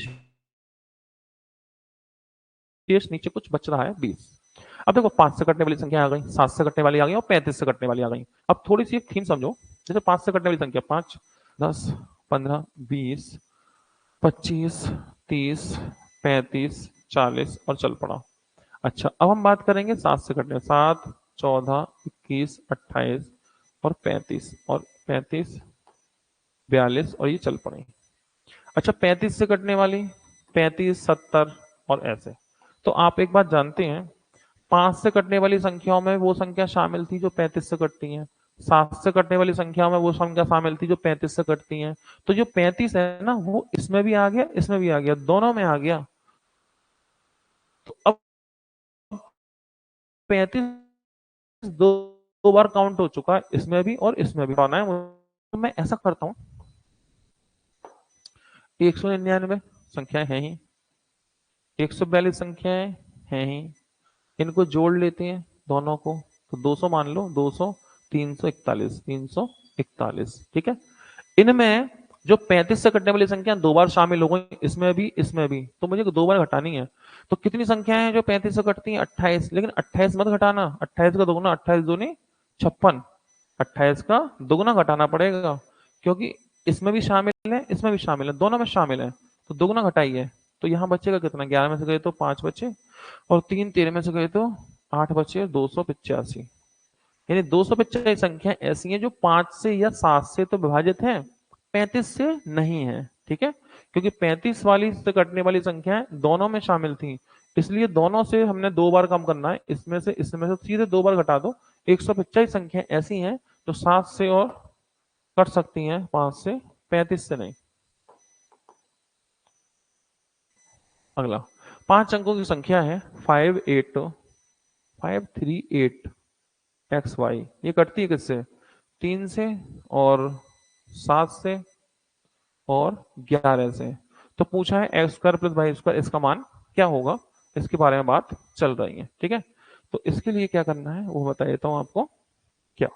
शेष नीचे कुछ बच रहा है 20। अब देखो 5 से कटने वाली संख्या आ गई, 7 से कटने वाली आ गई, और 35 से कटने वाली आ गई। अब थोड़ी सी एक थीम समझो, जैसे 5 से कटने वाली संख्या 5, 10, 15, 20, 25, 30, 35, 40 और चल पड़ा। अच्छा, अब हम बात करेंगे 7 से कटने, 7, 14, 21, 28 और 35, और 35, 42 और ये चल पड़े। अच्छा, 35 से कटने वाली 35, 70 और ऐसे। तो आप एक बात जानते हैं, 5 से कटने वाली संख्याओं में वो संख्या शामिल थी जो 35 से कटती हैं, 7 से कटने वाली संख्याओं में वो संख्या शामिल थी जो 35 से कटती हैं। तो जो 35 है ना, वो इसमें भी आ गया, इसमें भी आ गया, दोनों में आ गया। तो अब 35 दो बार काउंट हो चुका है, इसमें भी और इसमें भी पाना है। तो मैं ऐसा करता हूं, 199 संख्याएं हैं ही, 142 संख्याएं हैं ही, इनको जोड़ लेते हैं दोनों को, तो 200 मान लो, 200, 341, 341, ठीक है। इनमें जो 35 से कटने वाली संख्या 2 बार शामिल हो गई, इसमें भी इसमें भी, तो मुझे 2 बार घटानी है। तो कितनी संख्याएं हैं जो 35 से कटती हैं? 28, लेकिन 28 मत घटाना, 28 का दोगुना, 28 दूनी 56, 28 का दोगुना घटाना पड़ेगा, क्योंकि इसमें भी शामिल है, इसमें भी शामिल है, दोनों में शामिल है, तो दोगुना घटाइए। तो यहाँ बचेगा कितना, 11 में से गए तो 5 बचे, और 3 13 में से गए तो 8 बचे, 285। यानी 285 संख्या ऐसी हैं जो 5 से या 7 से तो विभाजित है, 35 से नहीं है, ठीक है। क्योंकि 35 वाली से कटने वाली संख्याएं दोनों में शामिल थी, इसलिए दोनों से हमने 2 बार कम करना है, इसमें से सीधे 2 बार घटा दो। 125 संख्या ऐसी हैं जो 7 से और कट सकती हैं, 5 से, 35 से नहीं। अगला 5 अंकों की संख्या है 538 एक्स वाई, ये कटती है किससे? 3 से, और 7 से, और 11 से। तो पूछा है x square plus y square, इसका मान क्या होगा, इसके बारे में बात चल रही है, ठीक है। तो इसके लिए क्या करना है वो बता देता हूं आपको। क्या,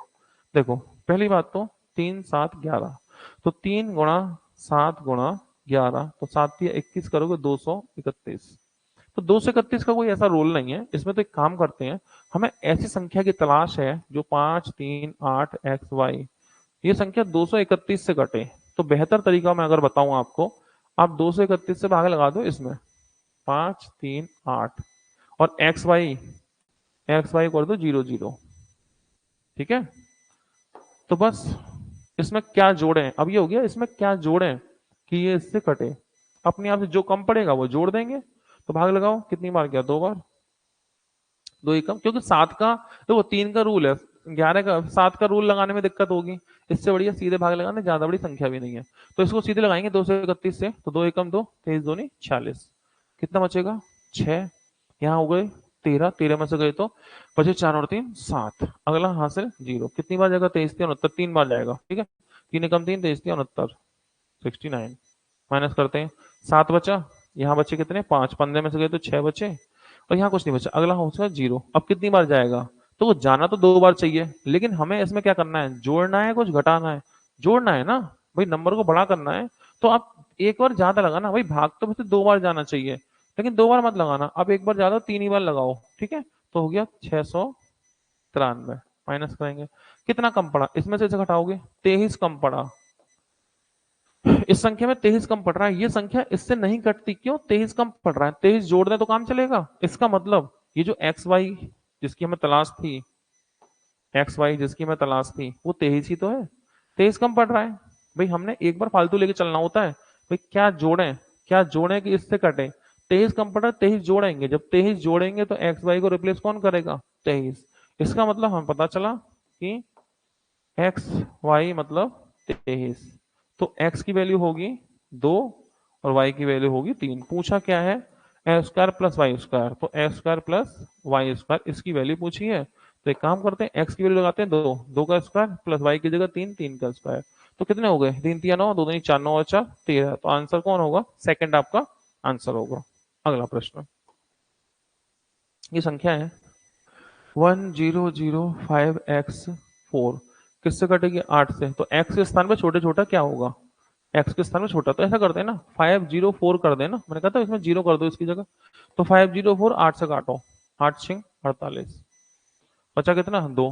देखो पहली बात तो 3 7 11, तो 3 गुणा 7 गुणा 11, तो 7 या 21 करोगे 231। तो 231 का कोई ऐसा रूल नहीं है इसमें। तो एक काम करते हैं, हमें ऐसी संख्या की तलाश है जो 5 3 8 एक्स वाई, ये संख्या 231 से कटे। तो बेहतर तरीका मैं अगर बताऊं आपको, आप 231 से भाग लगा दो इसमें, 5 3 8, और एक्स वाई कर दो 0 0, ठीक है। तो बस इसमें क्या जोड़ें, अब ये हो गया, इसमें क्या जोड़ें कि ये इससे कटे। अपने आप से जो कम पड़ेगा वो जोड़ देंगे। तो भाग लगाओ, कितनी बार किया, 2 बार, 2 ही कम, क्योंकि 7 का, देखो 3 का रूल है, 11 का, 7 का रूल लगाने में दिक्कत होगी, इससे बढ़िया सीधे भाग लगाने, ज्यादा बड़ी संख्या भी नहीं है। तो इसको सीधे लगाएंगे 231 से, तो 2 एकम 2, 23 दूनी 46, कितना बचेगा 6, यहाँ हो गए 13, 13 में से गए तो बचे 4 और 3 7, अगला हासिल 0, कितनी बार जाएगा, 23 3 69, 3 बार जाएगा, ठीक है। 3 एकम 3, 23 3 69, 69, माइनस करते हैं, 7 बचा, यहाँ बचे कितने 5, 15 में से गए तो 6 बचे, और यहाँ कुछ नहीं बचा, अगला हो जाएगा 0। अब कितनी बार जाएगा, तो वो जाना तो 2 बार चाहिए, लेकिन हमें इसमें क्या करना है, जोड़ना है कुछ घटाना है, जोड़ना है ना भाई, नंबर को बड़ा करना है। तो आप एक बार ज्यादा लगाना भाई, भाग तो वैसे 2 बार जाना चाहिए, लेकिन 2 बार मत लगाना, अब एक बार ज्यादा 3 ही बार लगाओ, ठीक है। तो हो गया 693, माइनस करेंगे, कितना कम पड़ा, इसमें से इसे घटाओगे 23 कम पड़ा, इस संख्या में 23 कम पड़ रहा है, ये संख्या इससे नहीं कटती, क्यों, 23 कम पड़ रहा है, 23 जोड़ दें तो काम चलेगा। इसका मतलब ये जो एक्स वाई जिसकी हमें तलाश थी, एक्स वाई जिसकी हमें तलाश थी, वो 23 ही तो है, 23 कम पड़ रहा है। भाई हमने एक बार फालतू लेके चलना होता है, भाई क्या जोड़ें कि इससे कटे, 23 कम पड़ रहा है, 23 जोड़ेंगे, जब 23 जोड़ेंगे तो एक्स वाई को रिप्लेस कौन करेगा, 23। इसका मतलब हमें पता चला कि एक्स वाई मतलब 23, तो एक्स की वैल्यू होगी 2 और वाई की वैल्यू होगी 3। पूछा क्या है, x square plus y square, तो x square plus y square इसकी वैल्यू पूछी है। तो एक काम करते हैं, एक्स की वैल्यू लगाते हैं 2, 2 का स्क्वायर प्लस वाई की जगह 3, 3 का स्क्वायर, तो कितने हो गए, 3 3 9, 2 2 4 9 और 4 13, तो आंसर कौन होगा, सेकंड आपका आंसर होगा। अगला प्रश्न, ये संख्या है 1005x4, किससे कटेगी, 8 से, तो x के स्थान पे छोटे छोटा क्या होगा, x के स्थान में छोटा, तो ऐसा करते हैं ना 504 कर देना, मैंने कहा था इसमें 0 कर दो इसकी जगह, तो 504 8 से काटो, 8 6 48, बचा कितना 2,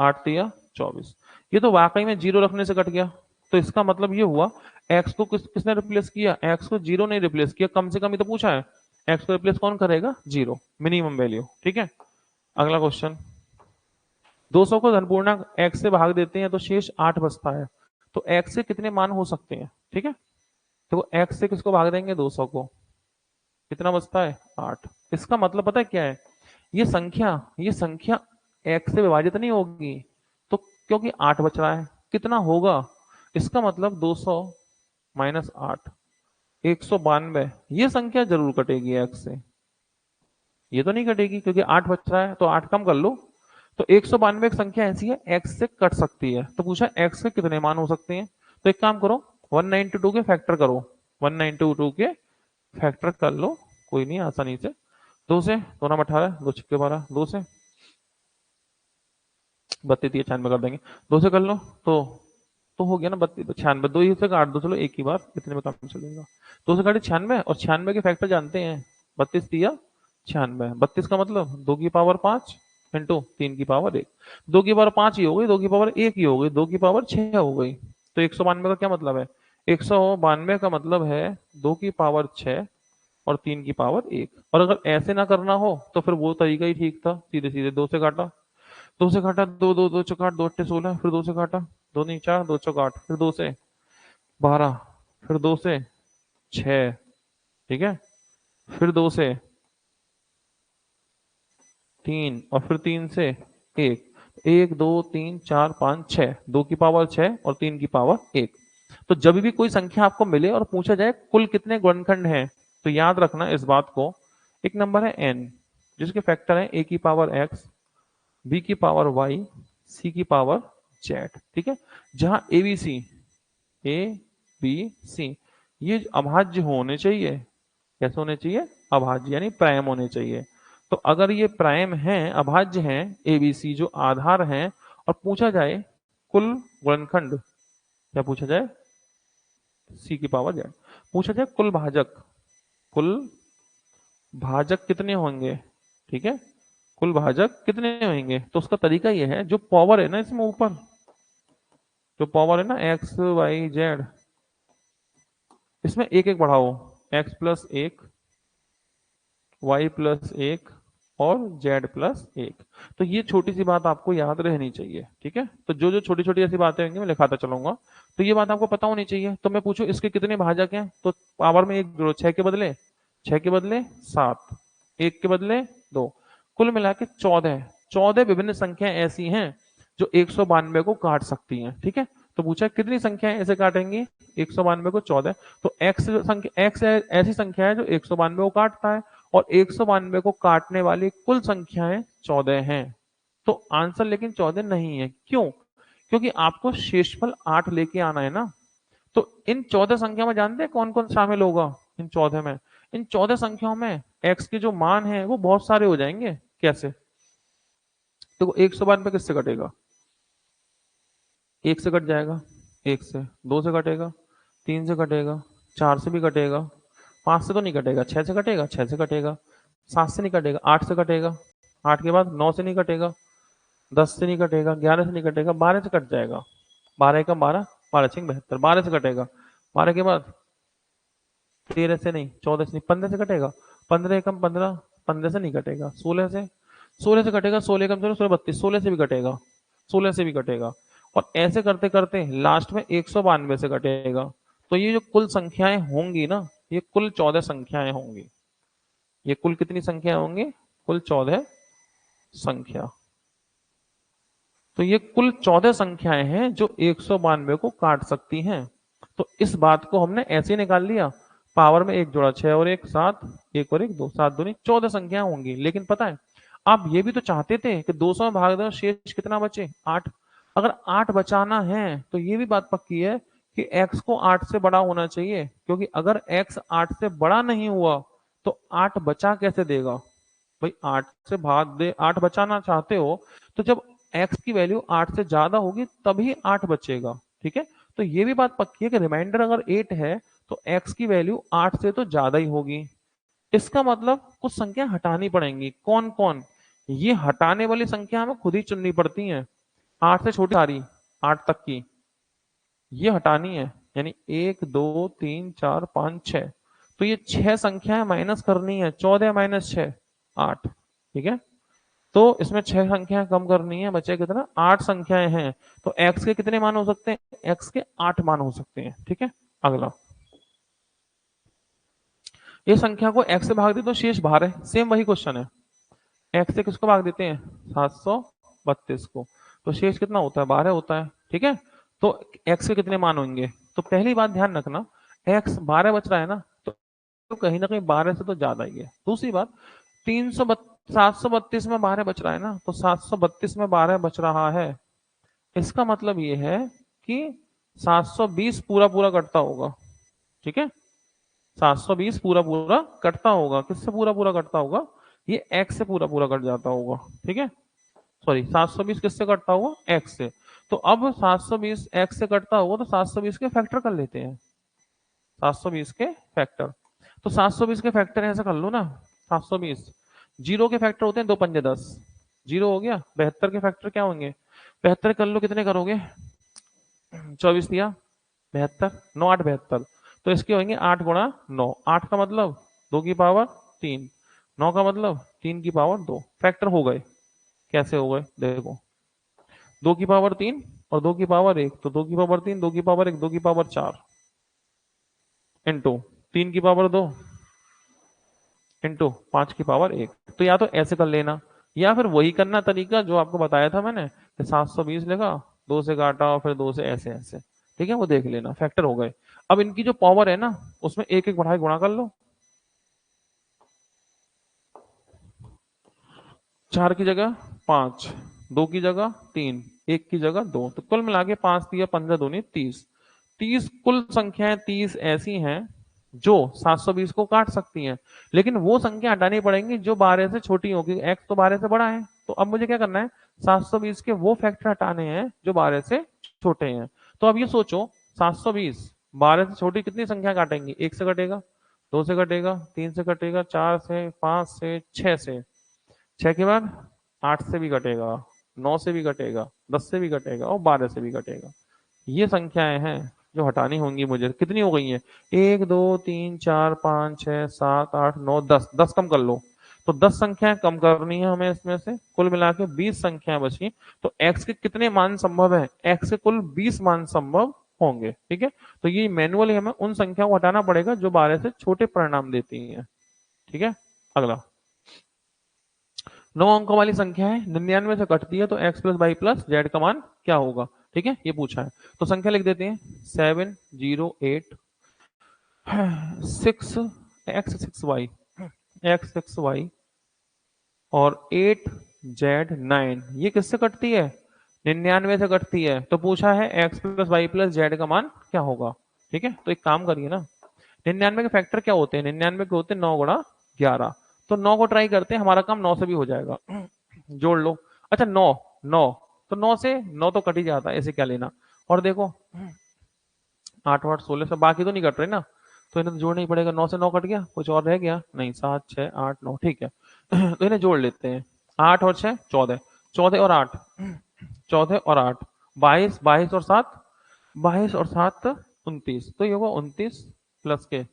8 3 24, ये तो वाकई में 0 रखने से कट गया। तो इसका मतलब ये हुआ, x को किसने रिप्लेस किया, x को 0 नहीं रिप्लेस किया, कम से कम ही तो पूछा है, x को रिप्लेस कौन करेगा, 0, मिनिमम वैल्यू, ठीक है। अगला क्वेश्चन, 200 को धन पूर्णांक x से भाग देते हैं तो शेष 8 बचता है, तो x से कितने मान हो सकते हैं, ठीक है। तो x से किसको भाग देंगे, 200 को, कितना बचता है, 8। इसका मतलब पता है क्या है, ये संख्या x से विभाजित नहीं होगी, तो क्योंकि 8 बच रहा है, कितना होगा, इसका मतलब 200 माइनस 8, 192, ये संख्या जरूर कटेगी x से, ये तो नहीं कटेगी, क्योंकि 8 बच रहा है, तो 8 कम कर लो। तो 192 एक संख्या ऐसी है x से कट सकती है, तो पूछा x के कितने मान हो सकते हैं, तो एक काम करो 192 के फैक्टर करो, 192 के फैक्टर कर लो, कोई नहीं, आसानी से, 2 से 2 नाम 18, 2 छक्के 12, 2 से 32 96 कर देंगे, 2 से कर लो, तो हो गया ना 32 96, 2 ही से काट दो, चलो एक ही बार, इतने में काम चलेगा, 2 से काटे 96, और 96 के फैक्टर जानते हैं, 32 दिया 96, 32 का मतलब 2 की पावर 5 इंटू 3 की पावर 1, 2 की पावर 5 ही हो गई, 2 की पावर 1 ही हो गई, 2 की पावर 6 हो गई, तो 192 का क्या मतलब है, 192 का मतलब है 2 की पावर 6 और 3 की पावर 1, और अगर ऐसे ना करना हो तो फिर वो तरीका ही ठीक था, सीधे सीधे 2 से काटा, 2 से काटा, 2 2 2 चौकाट 2 अट्ठे 16, फिर 2 से काटा, 2 नहीं 4, 2 चौकाट, फिर 2 से 12, फिर 2 से 6, ठीक है, फिर 2 से 3, और फिर 3 से 1, 1 2 3 4 5 6, 2 की पावर 6 और 3 की पावर 1। तो जब भी कोई संख्या आपको मिले और पूछा जाए कुल कितने गुणनखंड हैं, तो याद रखना इस बात को, एक नंबर है n, जिसके फैक्टर है a की पावर x, b की पावर y, c की पावर z, ठीक है। जहां a b c ये अभाज्य होने चाहिए, कैसे होने चाहिए, अभाज्य यानी प्राइम होने चाहिए। तो अगर ये प्राइम हैं, अभाज्य हैं, ए बी सी जो आधार हैं, और पूछा जाए कुल गुणनखंड, क्या पूछा जाए, सी की पावर जेड, पूछा जाए कुल भाजक कितने होंगे, ठीक है, कुल भाजक कितने होंगे, तो उसका तरीका यह है, जो पावर है ना इसमें ऊपर, जो पावर है ना एक्स वाई जेड, इसमें एक एक बढ़ाओ, एक्स प्लस 1, वाई प्लस 1 और z प्लस 1, तो ये छोटी सी बात आपको याद रहनी चाहिए, ठीक है। तो जो जो छोटी छोटी ऐसी बातें होंगी मैं लिखाता चलूंगा, तो ये बात आपको पता होनी चाहिए। तो मैं पूछूं इसके कितने भाजक हैं, तो पावर में एक जोड़ो, 6 के बदले 7, 1 के बदले 2, कुल मिला के 14, 14 विभिन्न संख्याएं ऐसी हैं जो 192 को काट सकती हैं, ठीक है। तो पूछा कितनी संख्याएं ऐसे काटेंगी 192 को, 14, तो x ऐसी संख्या है जो 192 को काटता है, और 192 को काटने वाली कुल संख्याएं 14 हैं। तो आंसर लेकिन 14 नहीं है, क्यों, क्योंकि आपको शेषफल 8 लेके आना है ना। तो इन 14 संख्या में जानते हैं कौन कौन शामिल होगा, इन 14 में, इन 14 संख्याओं में x के जो मान है वो बहुत सारे हो जाएंगे, कैसे, देखो 192 किससे कटेगा, 1 से कट जाएगा, 1 से, 2 से कटेगा, 3 से कटेगा, 4 से भी कटेगा, 5 से तो नहीं कटेगा, 6 से कटेगा, 6 से कटेगा, 7 से नहीं कटेगा, 8 से कटेगा, 8 के बाद 9 से नहीं कटेगा, 10 से नहीं कटेगा, 11 से नहीं कटेगा, 12 से कट जाएगा, 12 का 12, 12 6 72, 12 से कटेगा, 12 के बाद 13 से नहीं, 14 से नहीं, 15 से कटेगा, 15 एकम 15, 15 से नहीं कटेगा, 16 से, 16 से कटेगा, 16 एकम 16, 16 32, 16 से भी कटेगा, 16 से भी कटेगा, और ऐसे करते करते लास्ट में 192 से कटेगा। तो ये जो कुल संख्याएं होंगी ना, ये कुल 14 संख्याएं होंगी। ये कुल कितनी संख्या होंगी, कुल 14 संख्या। तो ये कुल 14 संख्याएं हैं जो 192 को काट सकती हैं। तो इस बात को हमने ऐसे निकाल लिया, पावर में 1 जोड़ा 6 और 1 7, 1 और 1 2, 7 दूनी 14 संख्या होंगी। लेकिन पता है आप ये भी तो चाहते थे कि 200 में भाग दो, शेष कितना बचे, 8। अगर 8 बचाना है तो ये भी बात पक्की है कि x को 8 से बड़ा होना चाहिए, क्योंकि अगर x 8 से बड़ा नहीं हुआ तो 8 बचा कैसे देगा भाई, 8 से भाग दे, 8 बचाना चाहते हो तो जब x की वैल्यू 8 से ज्यादा होगी तभी 8 बचेगा। ठीक है, तो ये भी बात पक्की है कि रिमाइंडर अगर 8 है तो x की वैल्यू 8 से तो ज्यादा ही होगी। इसका मतलब कुछ संख्या हटानी पड़ेंगी। कौन कौन, ये हटाने वाली संख्या हमें खुद ही चुननी पड़ती है। 8 से छोटी सारी 8 तक की ये हटानी है, यानी 1 2 3 4 5 6, तो ये 6 संख्याएं माइनस करनी है, 14 माइनस 6 8। ठीक है, तो इसमें 6 संख्याएं कम करनी है, बचे कितना, 8 संख्याएं हैं। तो x के कितने मान हो सकते हैं, x के 8 मान हो सकते हैं। ठीक है, अगला, ये संख्या को x से भाग दे तो शेष बाहर है, सेम वही क्वेश्चन है। x से किसको भाग देते हैं, 732 को, तो शेष कितना होता है, 12 होता है। ठीक है, तो x के कितने मान होंगे, तो पहली बात ध्यान रखना, x 12 बच रहा है ना, तो कहीं ना कहीं 12 से तो ज्यादा ही है। दूसरी बात, 732 में 12 बच रहा है ना, तो 732 में 12 बच रहा है, इसका मतलब ये है कि 720 पूरा पूरा कटता होगा। ठीक है, 720 पूरा पूरा कटता होगा, किससे पूरा पूरा कटता होगा, ये x से पूरा पूरा कट जाता होगा। ठीक है, सॉरी 720 किससे कटता होगा, x से। तो अब 720 x से कटता होगा तो 720 के फैक्टर कर लेते हैं, 720 के फैक्टर। तो 720 के फैक्टर ऐसे कर लो ना, 720 जीरो के फैक्टर होते हैं 2 पंजे 10, जीरो हो गया। 72 के फैक्टर क्या होंगे, 72 कर लो, कितने करोगे, 24 दिया 72, 9 8 72, तो इसके होंगे 8 गुणा 9, 8 का मतलब 2 की पावर 3, 9 का मतलब 3 की पावर 2, फैक्टर हो गए। कैसे हो गए देखो, 2 की पावर 3 और 2 की पावर 1, तो 2 की पावर 3, 2 की पावर 1, 2 की पावर 4 इंटू 3 की पावर 2 इंटू 5 की पावर 1। तो या तो ऐसे कर लेना, या फिर वही करना तरीका जो आपको बताया था मैंने कि 720 लेगा, 2 से काटा और फिर 2 से ऐसे ऐसे। ठीक है, वो देख लेना, फैक्टर हो गए। अब इनकी जो पावर है ना उसमें एक एक बढ़ाई गुणा कर लो, 4 की जगह 5, 2 की जगह 3, 1 की जगह 2, तो कुल मिला के 5 दिया 15 दूनी 30। 30 कुल संख्याएं 30 ऐसी हैं जो 720 को काट सकती हैं, लेकिन वो संख्या हटानी पड़ेंगी जो 12 से छोटी होगी, x तो 12 से बड़ा है। तो अब मुझे क्या करना है, 720 के वो फैक्टर हटाने हैं जो 12 से छोटे हैं। तो अब ये सोचो, 720 12 से छोटी कितनी संख्या काटेंगी, 1 से कटेगा, 2 से कटेगा, 3 से कटेगा, 4 से, 5 से, 6 से, 6 के बाद 8 से भी कटेगा, 9 से भी कटेगा, 10 से भी कटेगा और 12 से भी कटेगा। ये संख्याएं हैं जो हटानी होंगी मुझे। कितनी हो गई हैं, 1 2 3 4 5 6 7 8 9 10, 10 कम कर लो। तो 10 संख्याएं कम करनी है हमें इसमें से, कुल मिला के 20 संख्याएं बची। तो x के कितने मान संभव है, x के कुल 20 मान संभव होंगे। ठीक है, तो ये मैनुअली हमें उन संख्याओं को हटाना पड़ेगा जो 12 से छोटे परिणाम देती हैं। ठीक है, अगला, 9 अंकों वाली संख्या है, 99 से कटती है, तो x plus y plus z का मान क्या होगा। ठीक है, ये पूछा है, तो संख्या लिख देते हैं 708 6 x 6 y x 6 y और 8 z 9, ये किससे कटती है, 99 से कटती है। तो पूछा है x plus y plus z का मान क्या होगा। ठीक है, तो एक काम करिए ना, 99 के फैक्टर क्या होते हैं, 99 के होते हैं 9 गुणा 11, तो 9 को ट्राई करते हैं, हमारा काम 9 से भी हो जाएगा। जोड़ लो, अच्छा 9, 9 तो 9 से 9 तो कट ही जाता है, ऐसे क्या लेना। और देखो 8 8 16 से बाकी तो नहीं कट रहे ना, तो इन्हें तो जोड़ना ही पड़ेगा। 9 से 9 कट गया, कुछ और रह गया नहीं, 7 6 8 9 ठीक है। तो इन्हें जोड़ लेते हैं। 8 और 6 14, 14 और 8 14 और 8 22, 22 और 7 22 और 7 29, तो ये होगा 29 प्लस के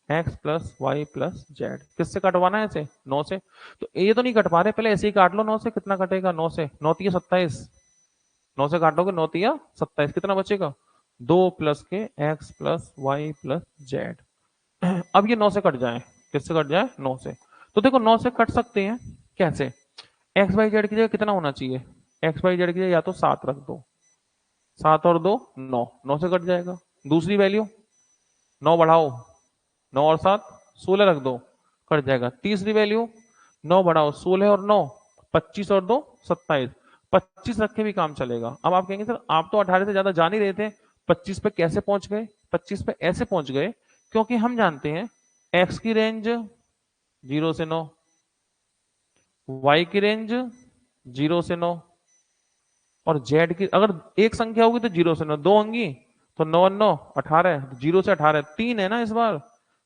x plus y plus z. किससे कटवाना है इसे? 9 से। तो ये तो नहीं कट पा रहे, पहले ऐसे ही काट लो 9 से। कितना कटेगा 9 से? 9 3 27, 9 से काटोगे 9 3 27, कितना बचेगा? 2 प्लस के x plus y plus z. अब ये 9 से कट जाए, किससे कट जाए? 9 से। तो देखो 9 से कट सकते हैं कैसे? एक्स वाई जेड की जगह कितना होना चाहिए? एक्स वाई जेड की जगह या तो 7 रख दो, 7 और 2 9, 9 से कट जाएगा। दूसरी वैल्यू 9 बढ़ाओ, 9 और 7 16 रख दो, कट जाएगा। तीसरी वैल्यू 9 बढ़ाओ 16 और 9 25 और 2 27, 25 रख के भी काम चलेगा। अब आप कहेंगे सर आप तो 18 से ज्यादा जान ही रहे थे, 25 पे कैसे पहुंच गए? 25 पे ऐसे पहुंच गए क्योंकि हम जानते हैं x की रेंज 0 से 9, y की रेंज 0 से 9, और z की अगर एक संख्या होगी तो 0 से 9, दो होंगी तो 9 और 9 18, 0 से 18 तीन है ना इस बार।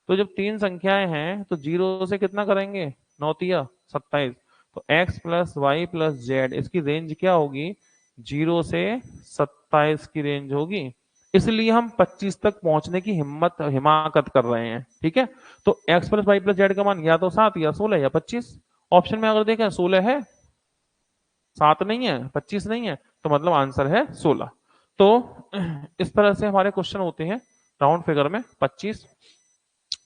तो जब तीन संख्याएं हैं तो 0 से कितना करेंगे? 9 तिया 27। तो x plus y plus z इसकी रेंज क्या होगी? 0 से 27 की रेंज होगी। इसलिए हम 25 तक पहुंचने की हिमाकत कर रहे हैं, ठीक है। तो x plus y plus z का मान या तो 7 या 16 या 25। ऑप्शन में अगर देखें 16 है, 7 नहीं है, 25 नहीं है, तो मतलब आंसर है 16। तो इस तरह से हमारे क्वेश्चन होते हैं राउंड फिगर में 25।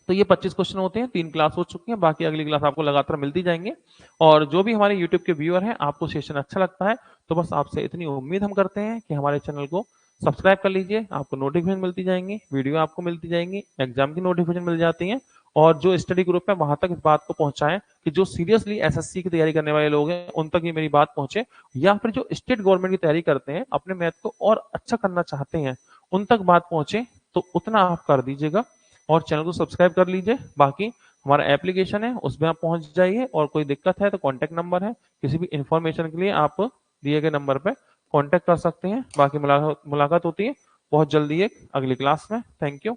तो ये 25 क्वेश्चन होते हैं, 3 क्लास हो चुकी है, बाकी अगली क्लास आपको लगातार मिलती जाएंगे। और जो भी हमारे यूट्यूब के व्यूअर हैं, आपको सेशन अच्छा लगता है तो बस आपसे इतनी उम्मीद हम करते हैं कि हमारे चैनल को सब्सक्राइब कर लीजिए, आपको नोटिफिकेशन मिलती जाएंगी, वीडियो आपको मिलती जाएंगी, एग्जाम की नोटिफिकेशन मिल जाती है। और जो स्टडी ग्रुप है वहां तक इस बात को पहुंचाएं कि जो सीरियसली एसएससी की तैयारी करने वाले लोग हैं उन तक ये मेरी बात पहुंचे, या फिर जो स्टेट गवर्नमेंट की तैयारी करते हैं, अपने मैथ को और अच्छा करना चाहते हैं, उन तक बात पहुंचे। तो उतना आप कर दीजिएगा और चैनल को सब्सक्राइब कर लीजिए। बाकी हमारा एप्लीकेशन है, उसमें आप पहुंच जाइए, और कोई दिक्कत है तो कॉन्टैक्ट नंबर है, किसी भी इंफॉर्मेशन के लिए आप दिए गए नंबर पर कॉन्टैक्ट कर सकते हैं। बाकी मुलाकात होती है बहुत जल्दी एक अगली क्लास में। Thank you.